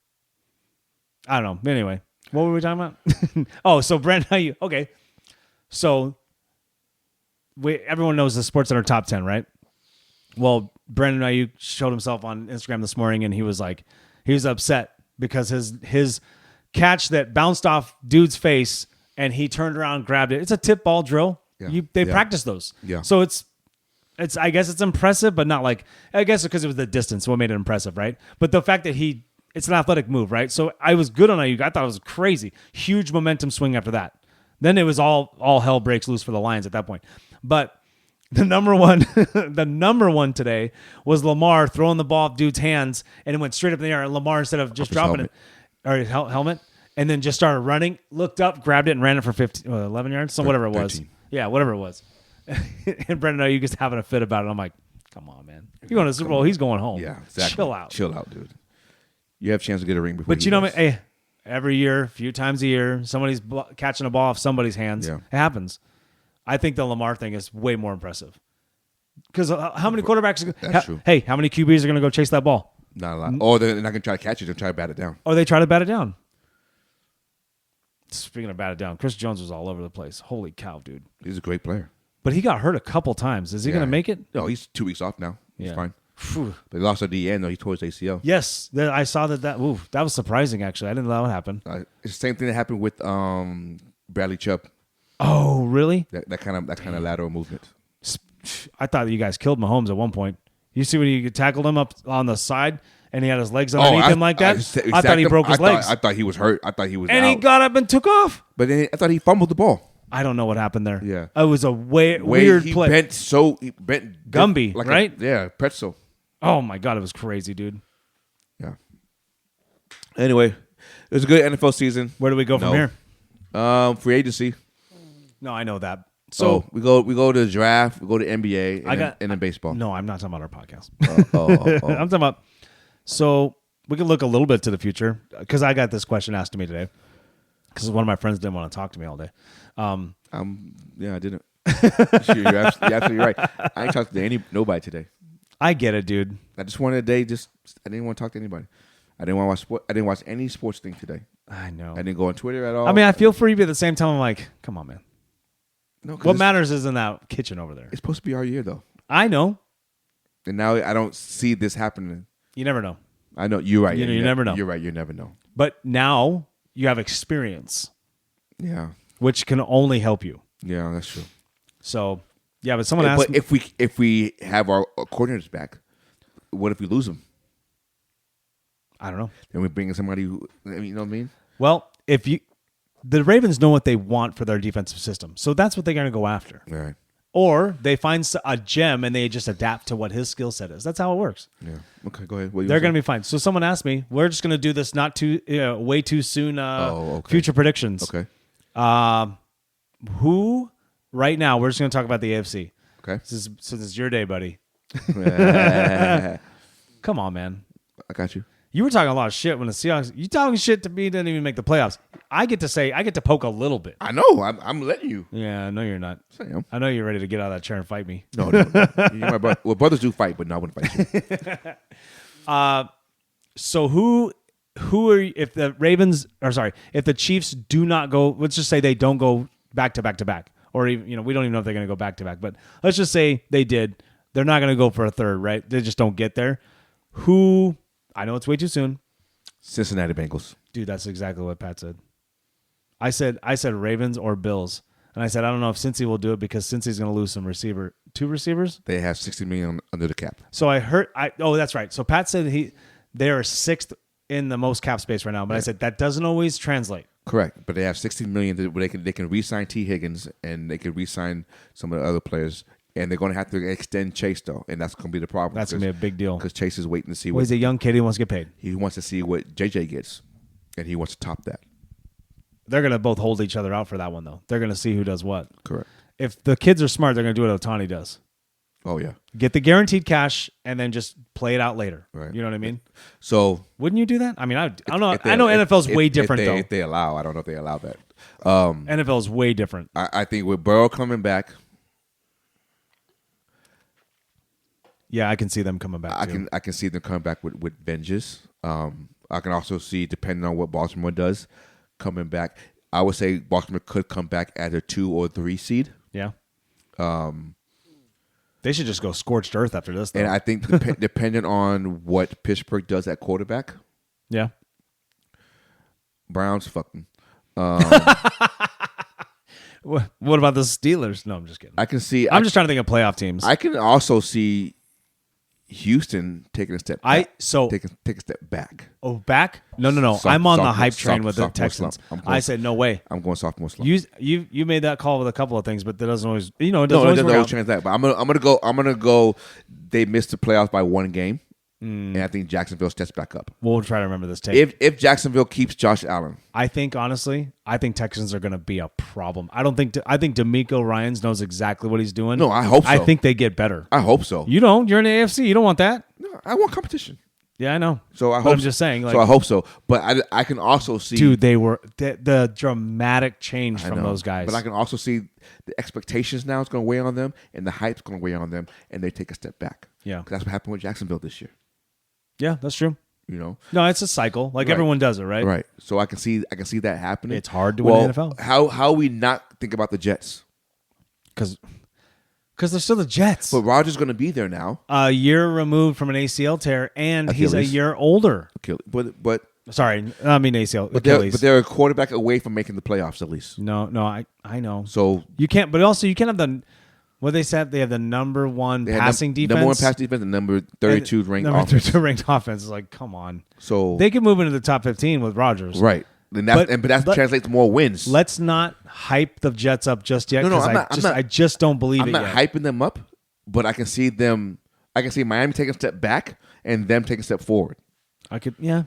S1: I don't know. Anyway. What were we talking about? Oh, so Brandon Ayuk. Okay. So everyone knows the Sports Center top 10, right? Well, Brandon Ayuk showed himself on Instagram this morning, and he was upset because his catch that bounced off dude's face, and he turned around, grabbed it. It's a tip ball drill.
S2: Yeah.
S1: They practice those.
S2: Yeah.
S1: So it's I guess it's impressive, but not like I guess because it was the distance what made it impressive, right? But the fact that it's an athletic move, right? So I was good on Ayuk. I thought it was crazy. Huge momentum swing after that. Then it was all hell breaks loose for the Lions at that point. But the number one today was Lamar throwing the ball off dude's hands, and it went straight up in the air. And Lamar, instead of just dropping it, or his helmet, and then just started running, looked up, grabbed it, and ran it for 11 yards, so whatever it was.
S2: 13.
S1: Yeah, whatever it was. And Brendan Ayuk is having a fit about it. I'm like, come on, man. You're going to the Super Bowl. He's going home.
S2: Yeah, exactly.
S1: Chill out,
S2: dude. You have a chance to get a ring before.
S1: But you know, hey, every year, a few times a year, somebody's catching a ball off somebody's hands.
S2: Yeah.
S1: It happens. I think the Lamar thing is way more impressive. Because how many quarterbacks?
S2: That's true.
S1: Hey, how many QBs are going to go chase that ball?
S2: Not a lot. Or they're not going to try to catch it. They'll try to bat it down.
S1: Or they try to bat it down. Speaking of bat it down, Chris Jones was all over the place. Holy cow, dude.
S2: He's a great player.
S1: But he got hurt a couple times. Is he going to make it?
S2: No, he's 2 weeks off now. He's fine.
S1: Phew.
S2: But he lost at the end, though. He tore his ACL.
S1: Yes, I saw that. That was surprising, actually. I didn't know that would happen.
S2: It's the same thing that happened with Bradley Chubb.
S1: Oh, really?
S2: That kind of lateral movement.
S1: I thought you guys killed Mahomes at one point. You see when you tackled him up on the side and he had his legs underneath him like that? I thought he broke his legs.
S2: I thought he was hurt. I thought he was
S1: and
S2: out.
S1: he got up and took off.
S2: But then I thought he fumbled the ball.
S1: I don't know what happened there.
S2: Yeah.
S1: It was a weird
S2: he
S1: play.
S2: He bent
S1: Gumby,
S2: like
S1: right?
S2: Pretzel.
S1: Oh, my God. It was crazy, dude.
S2: Yeah. Anyway, it was a good NFL season.
S1: Where do we go from here?
S2: Free agency.
S1: No, I know that. So
S2: we go to the draft, we go to NBA, and then baseball.
S1: No, I'm not talking about our podcast.
S2: I'm
S1: I'm talking about. So we can look a little bit to the future because I got this question asked to me today because one of my friends didn't want to talk to me all day.
S2: Yeah, I didn't. You're absolutely right. I ain't talked to nobody today.
S1: I get it, dude.
S2: I just wanted a day. I didn't want to talk to anybody. I didn't want to watch sport. I didn't watch any sports thing today.
S1: I know.
S2: I didn't go on Twitter at all.
S1: I mean, I feel for you, but at the same time, I'm like, come on, man.
S2: No,
S1: what matters is in that kitchen over there.
S2: It's supposed to be our year, though.
S1: I know.
S2: And now I don't see this happening.
S1: You never know.
S2: I know. You're right.
S1: You never know.
S2: You're right. You never know.
S1: But now you have experience.
S2: Yeah.
S1: Which can only help you.
S2: Yeah, that's true.
S1: So, yeah, but someone asked
S2: me. But if we have our coordinators back, what if we lose them?
S1: I don't know.
S2: Then we bring in somebody who, you know what I mean?
S1: Well, the Ravens know what they want for their defensive system. So that's what they're going to go after.
S2: Right.
S1: or they find a gem and they just adapt to what his skill set is. That's how it works.
S2: Yeah. Okay, go ahead.
S1: They're going to be fine. So someone asked me, we're just going to do this not too way too soon future predictions.
S2: Okay.
S1: Who right now, we're just going to talk about the AFC.
S2: Okay.
S1: This is your day, buddy. Come on, man.
S2: I got you.
S1: You were talking a lot of shit when the Seahawks. You talking shit to me didn't even make the playoffs. I get to poke a little bit.
S2: I know. I'm letting you.
S1: Yeah, I know you're not.
S2: Sam.
S1: I know you're ready to get out of that chair and fight me.
S2: No. You're my brother. Well, brothers do fight, but no, I wouldn't fight you.
S1: So who are if the Ravens if the Chiefs do not go, let's just say they don't go back to back to back, or even we don't even know if they're going to go back to back, but let's just say they did. They're not going to go for a third, right? They just don't get there. Who? I know it's way too soon.
S2: Cincinnati Bengals.
S1: Dude, that's exactly what Pat said. I said Ravens or Bills. And I said, I don't know if Cincy will do it because Cincy's going to lose two receivers.
S2: They have $60 million under the cap.
S1: So that's right. So Pat said they are sixth in the most cap space right now. But I said that doesn't always translate.
S2: Correct. But they have $60 million where they can re-sign T. Higgins and they can re-sign some of the other players. And they're going to have to extend Chase, though. And that's going to be the problem.
S1: That's going to be a big deal.
S2: Because Chase is waiting to see
S1: he's a young kid. He wants to get paid.
S2: He wants to see what JJ gets. And he wants to top that.
S1: They're going to both hold each other out for that one, though. They're going to see who does what.
S2: Correct.
S1: If the kids are smart, they're going to do what Ohtani does.
S2: Oh, yeah.
S1: Get the guaranteed cash and then just play it out later.
S2: Right.
S1: You know what I mean?
S2: So
S1: wouldn't you do that? I mean, I don't know. I know NFL's way different, though.
S2: If they allow. I don't know if they allow that.
S1: NFL's way different.
S2: I think with Burrow coming back,
S1: yeah, I can see them coming back.
S2: I can see them coming back with vengeance. I can also see, depending on what Baltimore does, coming back. I would say Baltimore could come back as a 2 or 3 seed.
S1: Yeah. They should just go scorched earth after this, though.
S2: And I think depending on what Pittsburgh does at quarterback,
S1: yeah,
S2: Browns, fuck them.
S1: What about the Steelers? No, I'm just kidding.
S2: I can see.
S1: I'm just trying to think of playoff teams.
S2: I can also see Houston taking a step back. Take a step back.
S1: Oh, back? No. I'm on the hype train with the Texans. I said no way.
S2: I'm going sophomore slump.
S1: You made that call with a couple of things, but that doesn't always it doesn't
S2: always translate. But I'm gonna go. They missed the playoffs by 1 game, and I think Jacksonville steps back up.
S1: We'll try to remember this tape.
S2: If Jacksonville keeps Josh Allen,
S1: I think Texans are going to be a problem. I think D'Amico Ryans knows exactly what he's doing.
S2: No, I hope so.
S1: I think they get better.
S2: I hope so.
S1: You don't. You're in the AFC. You don't want that.
S2: No, I want competition.
S1: Yeah, I know.
S2: So I hope.
S1: I'm just saying.
S2: So I hope so. But I can also see.
S1: Dude, they were the dramatic change from those guys.
S2: But I can also see the expectations now is going to weigh on them, and the hype's going to weigh on them, and they take a step back.
S1: Yeah,
S2: 'cause that's what happened with Jacksonville this year.
S1: Yeah, that's true.
S2: No,
S1: it's a cycle. Like everyone does it, right?
S2: Right. So I can see that happening.
S1: It's hard to win the NFL.
S2: How we not think about the Jets?
S1: Because they're still the Jets.
S2: But Rodgers going to be there now.
S1: A year removed from an ACL tear, and
S2: Achilles.
S1: he's a year older.
S2: But
S1: sorry, I mean ACL.
S2: But
S1: Achilles.
S2: They're a quarterback away from making the playoffs at least.
S1: No, I know.
S2: So
S1: you can't. But also you can't have the. What they said, they have the number 1 passing defense.
S2: Number 1 passing defense and number 32 ranked offense.
S1: Number 32 ranked offense is like, come on.
S2: So
S1: they could move into the top 15 with Rodgers.
S2: Right. But that translates to more wins.
S1: Let's not hype the Jets up just yet. No, I just don't believe
S2: I'm not hyping them up, but I can see them. I can see Miami taking a step back and them taking a step forward.
S1: I can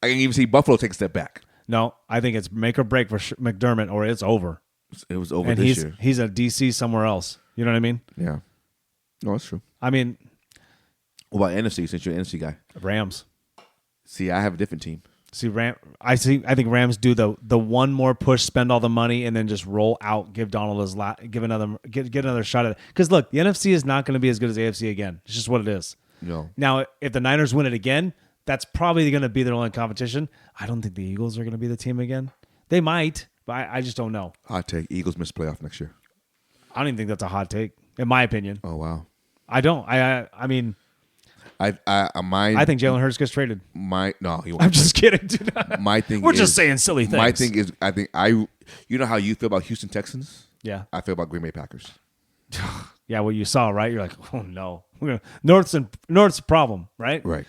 S1: even see Buffalo take a step back. No, I think it's make or break for McDermott, or it's over.
S2: It was over this year.
S1: He's a DC somewhere else. You know what I mean?
S2: Yeah. No, that's true.
S1: I mean,
S2: what about NFC? Since you're an NFC guy,
S1: Rams.
S2: See, I have a different team.
S1: I think Rams do the one more push, spend all the money, and then just roll out. Give Donald get another shot at it. Because look, the NFC is not going to be as good as the AFC again. It's just what it is.
S2: No.
S1: Now, if the Niners win it again, that's probably going to be their only competition. I don't think the Eagles are going to be the team again. They might, but I just don't know.
S2: Hot take: Eagles miss playoff next year.
S1: I don't even think that's a hot take, in my opinion.
S2: Oh wow.
S1: I don't. I mean,
S2: I
S1: think Jalen Hurts gets traded.
S2: He won't.
S1: I'm just kidding, dude.
S2: My thing.
S1: We're just saying silly things.
S2: My thing is, I think you know how you feel about Houston Texans.
S1: Yeah.
S2: I feel about Green Bay Packers.
S1: Yeah, what you saw, right? You're like, oh no, North's a problem, right?
S2: Right.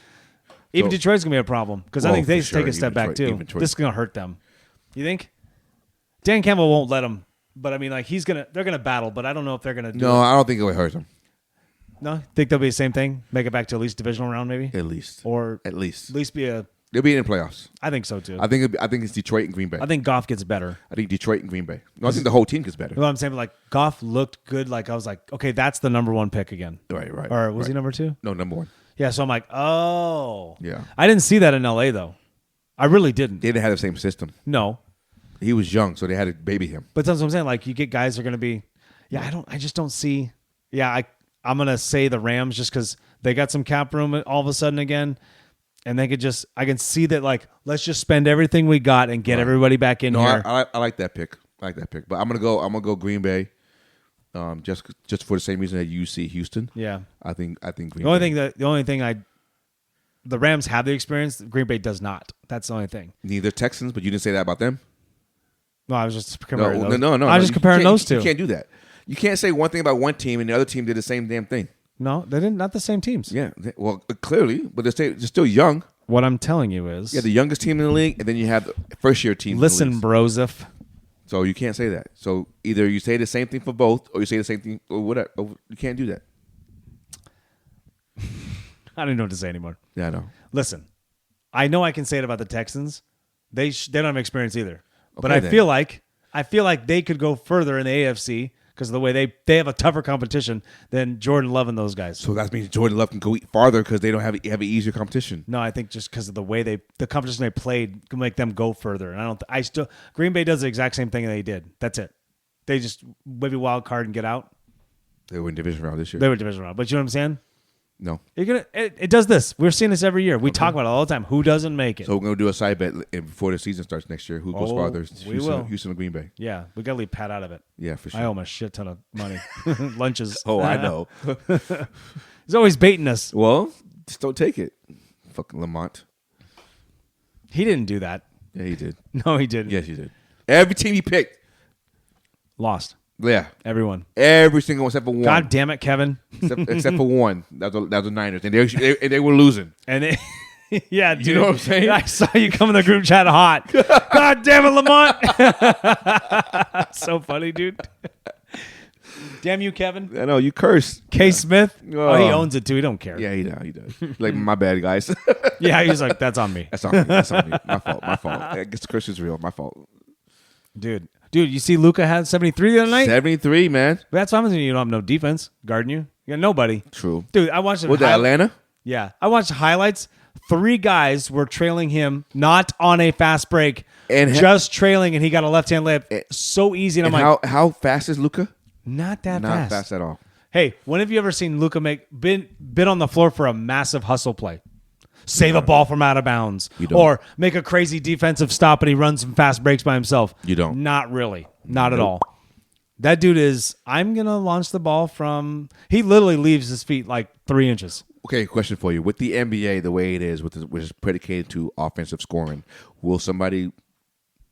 S1: Even Detroit's gonna be a problem because I think they take a step back too. This is gonna hurt them. You think? Dan Campbell won't let them But I mean, like they're gonna battle, but I don't know if they're gonna.
S2: No, I don't think it would hurt them.
S1: No, think they'll be the same thing. Make it back to at least divisional round, maybe.
S2: At least,
S1: Or
S2: at least
S1: be a.
S2: they'll be in the playoffs.
S1: I think so too.
S2: I think it's Detroit and Green Bay.
S1: I think Goff gets better.
S2: I think Detroit and Green Bay. No, I think the whole team gets better.
S1: You know what I'm saying? Like Goff looked good. Like I was like, okay, that's the number 1 pick again.
S2: Right.
S1: Or was
S2: right.
S1: he number 2?
S2: No, number 1.
S1: Yeah. So I'm like, oh.
S2: Yeah.
S1: I didn't see that in LA though. I really didn't.
S2: They didn't have the same system.
S1: No.
S2: He was young, so they had to baby him.
S1: But that's what I'm saying. Like you get guys that are going to be. Yeah. I just don't see. Yeah. I'm going to say the Rams just because they got some cap room all of a sudden again. And they could I can see that, like, let's just spend everything we got and get everybody back in here.
S2: I like that pick. But I'm gonna go Green Bay, just for the same reason that you see Houston.
S1: Yeah.
S2: I think Green Bay.
S1: The only thing the Rams have the experience, Green Bay does not. That's the only thing.
S2: Neither Texans, but you didn't say that about them.
S1: No, I was just comparing those.
S2: No.
S1: I was just comparing those two.
S2: You can't do that. You can't say one thing about one team and the other team did the same damn thing.
S1: No, they didn't. Not the same teams.
S2: Yeah, well, clearly, but they're still young.
S1: What I'm telling you is,
S2: Yeah, the youngest team in the league, and then you have the first-year team.
S1: Listen, Broseph.
S2: So you can't say that. So either you say the same thing for both, or you say the same thing, or whatever. You can't do that.
S1: I don't know what to say anymore.
S2: Yeah, I know.
S1: Listen, I know I can say it about the Texans. They don't have experience either, but
S2: Okay,
S1: I
S2: then.
S1: feel like they could go further in the AFC. Because of the way they have a tougher competition than Jordan Love and those guys.
S2: So that means Jordan Love can go farther because they don't have an easier competition.
S1: No, I think just because of the way the competition they played can make them go further. And Green Bay does the exact same thing they did. That's it. They just maybe wild card and get out.
S2: They were in division round this year.
S1: They were division round, but you know what I'm saying?
S2: No.
S1: It does this. We're seeing this every year. We talk about it all the time. Who doesn't make it?
S2: So we're going to do a side bet before the season starts next year. Who goes farther?
S1: We will.
S2: Houston or Green Bay?
S1: Yeah, we got to leave Pat out of it.
S2: Yeah, for sure.
S1: I owe him a shit ton of money. Lunches.
S2: Oh, I know.
S1: He's always baiting us.
S2: Well, just don't take it. Fucking Lamont.
S1: He didn't do that.
S2: Yeah, he did.
S1: No, he didn't.
S2: Yes, he did. Every team he picked.
S1: Lost.
S2: Yeah.
S1: Everyone.
S2: Every single one except for one.
S1: God damn it, Kevin.
S2: except for one. That was the Niners. And they were losing.
S1: And yeah, dude.
S2: You know what I'm saying?
S1: I saw you come in the group chat hot. God damn it, Lamont. So funny, dude. Damn you, Kevin.
S2: I know, you curse.
S1: K. Smith. Oh, he
S2: Oh.
S1: owns it too. He don't care.
S2: Yeah, he does. Like, my bad, guys.
S1: Yeah, he's like, that's on me.
S2: That's on me. My fault. I guess the curse is real. My fault.
S1: Dude, you see Luka had 73 the other night?
S2: 73, man.
S1: But that's what happens when you don't have no defense guarding you. You got nobody.
S2: True.
S1: Dude, I watched it.
S2: Was that Atlanta?
S1: Yeah. I watched the highlights. 3 guys were trailing him, not on a fast break,
S2: And
S1: just trailing, and he got a left-hand layup. So easy. And I'm
S2: And
S1: like,
S2: how fast is Luka?
S1: not that
S2: Not
S1: fast.
S2: fast at all.
S1: Hey, when have you ever seen Luka been on the floor for a massive hustle play? Save a ball from out of bounds.
S2: You don't.
S1: Or make a crazy defensive stop and he runs some fast breaks by himself.
S2: You don't.
S1: Not really. Not at all. That dude I'm going to launch the ball from, he literally leaves his feet like 3 inches.
S2: Okay, question for you. With the NBA, the way it is, which is predicated to offensive scoring, will somebody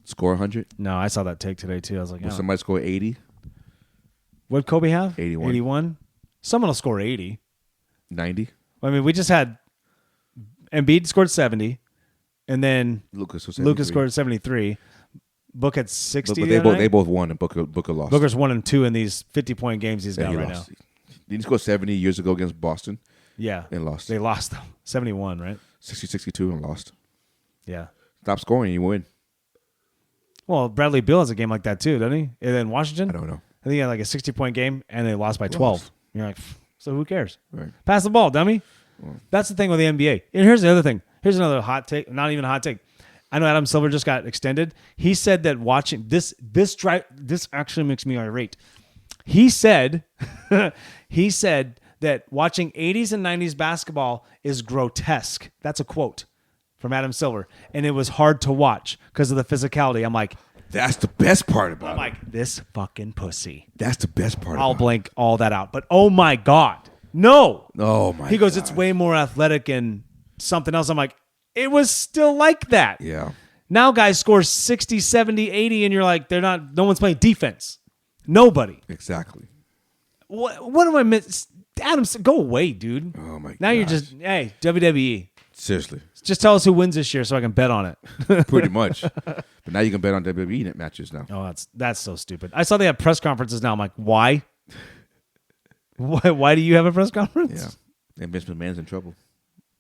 S2: score 100?
S1: No, I saw that take today too. I was like,
S2: Will
S1: oh.
S2: somebody score 80?
S1: What'd Kobe have?
S2: 81.
S1: 81? Someone will score 80.
S2: 90?
S1: I mean, we just had Embiid scored 70, and then
S2: Lucas
S1: scored 73. Book had 60.
S2: But they both won, and Booker lost.
S1: Booker's 1 and 2 in these 50-point games he's got
S2: he
S1: right
S2: lost.
S1: now.
S2: Didn't he score 70 years ago against Boston?
S1: Yeah.
S2: And lost.
S1: They lost, though. 71, right?
S2: 60-62 and lost.
S1: Yeah.
S2: Stop scoring, you win.
S1: Well, Bradley Beal has a game like that, too, doesn't he? And then Washington?
S2: I don't know.
S1: I think he had like a 60-point game, and they lost by 12. You're like, so who cares?
S2: Right.
S1: Pass the ball, dummy. That's the thing with the NBA. And here's the other thing. Here's another hot take. Not even a hot take. I know Adam Silver just got extended. He said that watching this actually makes me irate. He said that watching 80s and 90s basketball is grotesque. That's a quote from Adam Silver. And it was hard to watch because of the physicality. I'm like,
S2: That's the best part about it.
S1: I'm like, this fucking pussy.
S2: That's the best part
S1: I'll
S2: about
S1: blank all that out. But oh my God. No.
S2: it. Oh, my
S1: He goes,
S2: God.
S1: it's way more athletic and something else. I'm like, it was still like that.
S2: Yeah.
S1: Now guys score 60, 70, 80, and you're like, no one's playing defense. Nobody.
S2: Exactly.
S1: What am I missing? Adam, go away, dude.
S2: Oh, my God.
S1: Now you're just, hey, WWE.
S2: Seriously.
S1: Just tell us who wins this year so I can bet on it.
S2: Pretty much. But now you can bet on WWE net matches now.
S1: Oh, that's so stupid. I saw they have press conferences now. I'm like, why? Why do you have a press conference?
S2: Yeah. And Vince McMahon's in trouble.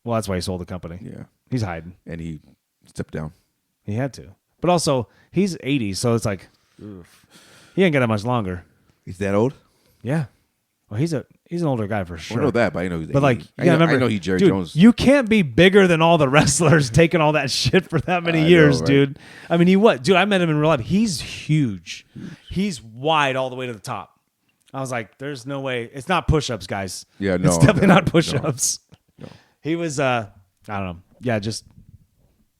S1: Well, that's why he sold the company.
S2: Yeah.
S1: He's hiding.
S2: And he stepped down.
S1: He had to. But also, he's 80, so it's like, oof. He ain't got that much longer.
S2: He's that old?
S1: Yeah. Well, he's an older guy for sure.
S2: I know that, but I know he's 80.
S1: But like,
S2: I know he's Jerry
S1: dude,
S2: Jones.
S1: You can't be bigger than all the wrestlers taking all that shit for that many years,
S2: know, right?
S1: dude. I mean, dude, I met him in real life. He's huge. He's wide all the way to the top. I was like, there's no way. It's not push-ups, guys.
S2: Yeah, no.
S1: It's definitely not push-ups.
S2: No.
S1: He was, I don't know. Yeah, just,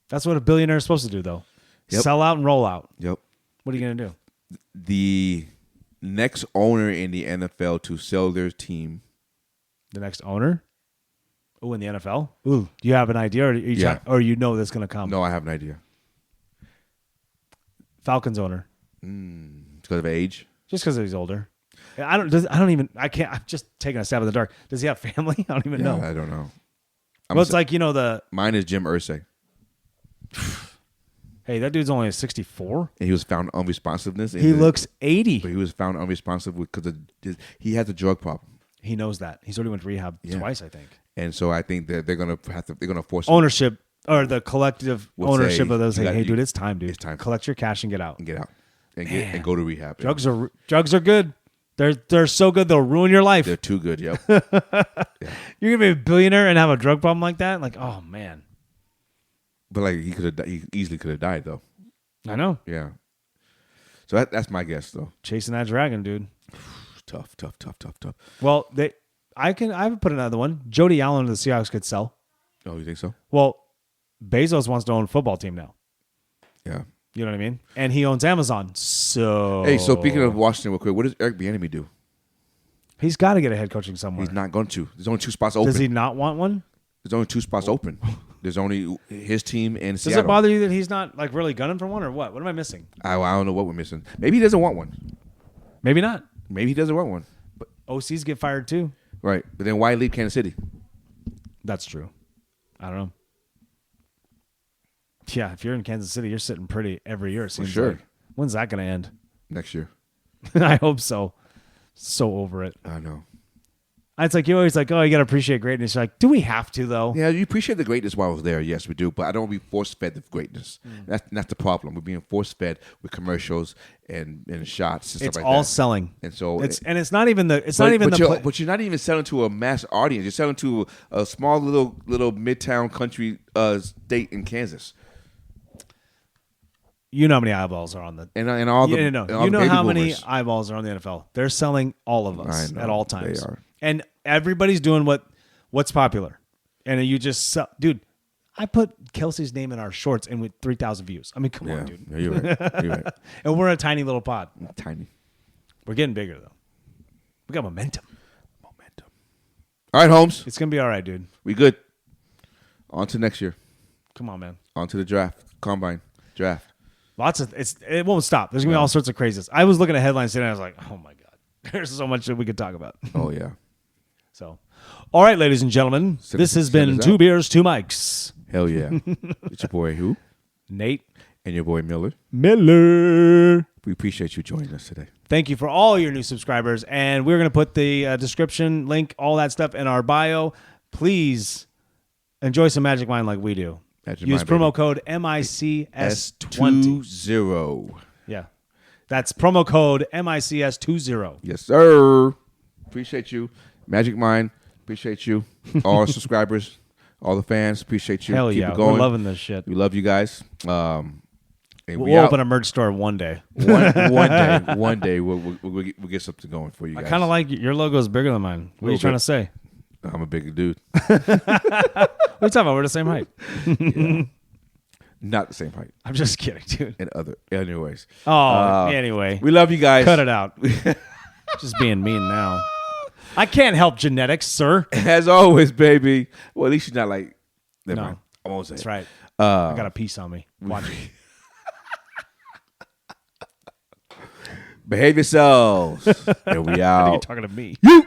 S1: that's what a billionaire is supposed to do, though.
S2: Yep.
S1: Sell out and roll out.
S2: Yep.
S1: What are you going to do?
S2: The next owner in the NFL to sell their team.
S1: The next owner? Oh, in the NFL? Ooh, do you have an idea, or you know that's going to come?
S2: No, I have an idea.
S1: Falcons owner.
S2: Because of age?
S1: Just because he's older. I'm just taking a stab in the dark. Does he have family? I don't even know.
S2: I don't know.
S1: Well, it's like,
S2: Mine is Jim Irsay.
S1: Hey, that dude's only 64.
S2: And he was found unresponsiveness.
S1: He looks 80.
S2: But he was found unresponsive because he has a drug problem.
S1: He knows that. He's already went to rehab twice, I think.
S2: And so I think that they're gonna force
S1: ownership or the collective ownership
S2: say,
S1: of those. Hey, dude, it's time, dude.
S2: It's time.
S1: Collect your cash and get out.
S2: And go to rehab.
S1: Drugs are good. They're so good they'll ruin your life.
S2: They're too good. Yep.
S1: You're gonna be a billionaire and have a drug problem like that? Like, oh man.
S2: But like he easily could have died though.
S1: I know.
S2: Yeah. So that's my guess though.
S1: Chasing that dragon, dude.
S2: Tough.
S1: Well, I would put another one. Jody Allen of the Seahawks could sell.
S2: Oh, you think so?
S1: Well, Bezos wants to own a football team now.
S2: Yeah.
S1: You know what I mean? And he owns Amazon. So
S2: Hey, so speaking of Washington real quick, what does Eric Bieniemy do?
S1: He's got to get a head coaching somewhere.
S2: He's not going to. There's only 2 spots open.
S1: Does he not want one?
S2: There's only 2 spots open. There's only his team and
S1: Does
S2: Seattle.
S1: it bother you that he's not like really gunning for one or what? What am I missing?
S2: I don't know what we're missing. Maybe he doesn't want one.
S1: Maybe not.
S2: Maybe he doesn't want one.
S1: But OCs get fired too.
S2: Right. But then why leave Kansas City?
S1: That's true. I don't know. Yeah, if you're in Kansas City, you're sitting pretty every year. It seems
S2: sure.
S1: like. When's that going to end?
S2: Next year.
S1: I hope so. So over it.
S2: I know.
S1: It's like, you're always like, oh, you got to appreciate greatness. You're like, do we have to, though?
S2: Yeah, you appreciate the greatness while I was there. Yes, we do. But I don't want to be force-fed the greatness. That's the problem. We're being force-fed with commercials and shots and
S1: It's
S2: stuff like that.
S1: all selling.
S2: And so
S1: it's not even the
S2: but you're not even selling to a mass audience. You're selling to a small little midtown country state in Kansas.
S1: You know how many eyeballs are on the
S2: And all the
S1: you
S2: all
S1: know
S2: the baby
S1: how many
S2: boomers.
S1: eyeballs are on the NFL. They're selling all of us
S2: I know,
S1: at all times.
S2: they are.
S1: And everybody's doing what's popular. And you just sell, dude. I put Kelsey's name in our shorts and with 3,000 views. I mean, come on, dude.
S2: Yeah, you're right. You're right.
S1: And we're a tiny little pod.
S2: Tiny.
S1: We're getting bigger though. We got momentum.
S2: All right, Holmes.
S1: It's gonna be all right, dude.
S2: We good. On to next year.
S1: Come on, man.
S2: On to the draft. Combine. Draft.
S1: It won't stop. There's gonna be all sorts of craziness. I was looking at headlines today and I was like, oh my god, there's so much that we could talk about.
S2: Oh, yeah.
S1: So, all right, ladies and gentlemen, this has been Two Beers, Two Mics.
S2: Hell yeah. It's your boy who?
S1: Nate.
S2: And your boy Miller. We appreciate you joining us today.
S1: Thank you for all your new subscribers. And we're going to put the description, link, all that stuff in our bio. Please enjoy some Magic Mind like we do. Use promo code MICS20.
S2: Yeah.
S1: That's promo code MICS20.
S2: Yes, sir. Appreciate you. Magic Mind. Appreciate you. All our subscribers. All the fans. Appreciate you.
S1: Hell
S2: Keep
S1: yeah.
S2: it going.
S1: We're loving this shit.
S2: We love you guys.
S1: We'll open a merch store one day.
S2: One day we'll get something going for you guys.
S1: I kind of like your logo is bigger than mine. What are you trying to say?
S2: I'm a bigger dude.
S1: What are you talking about? We're the same height.
S2: Yeah. Not the same height.
S1: I'm just kidding, dude.
S2: Anyways.
S1: Anyway.
S2: We love you guys.
S1: Cut it out. Just being mean now. I can't help genetics, sir.
S2: As always, baby. Well, at least you're not like. Never
S1: No.
S2: mind. I won't say
S1: That's
S2: it.
S1: right. I got a piece on me. Watch it.
S2: Behave yourselves. And we out.
S1: You're talking to me.
S2: You.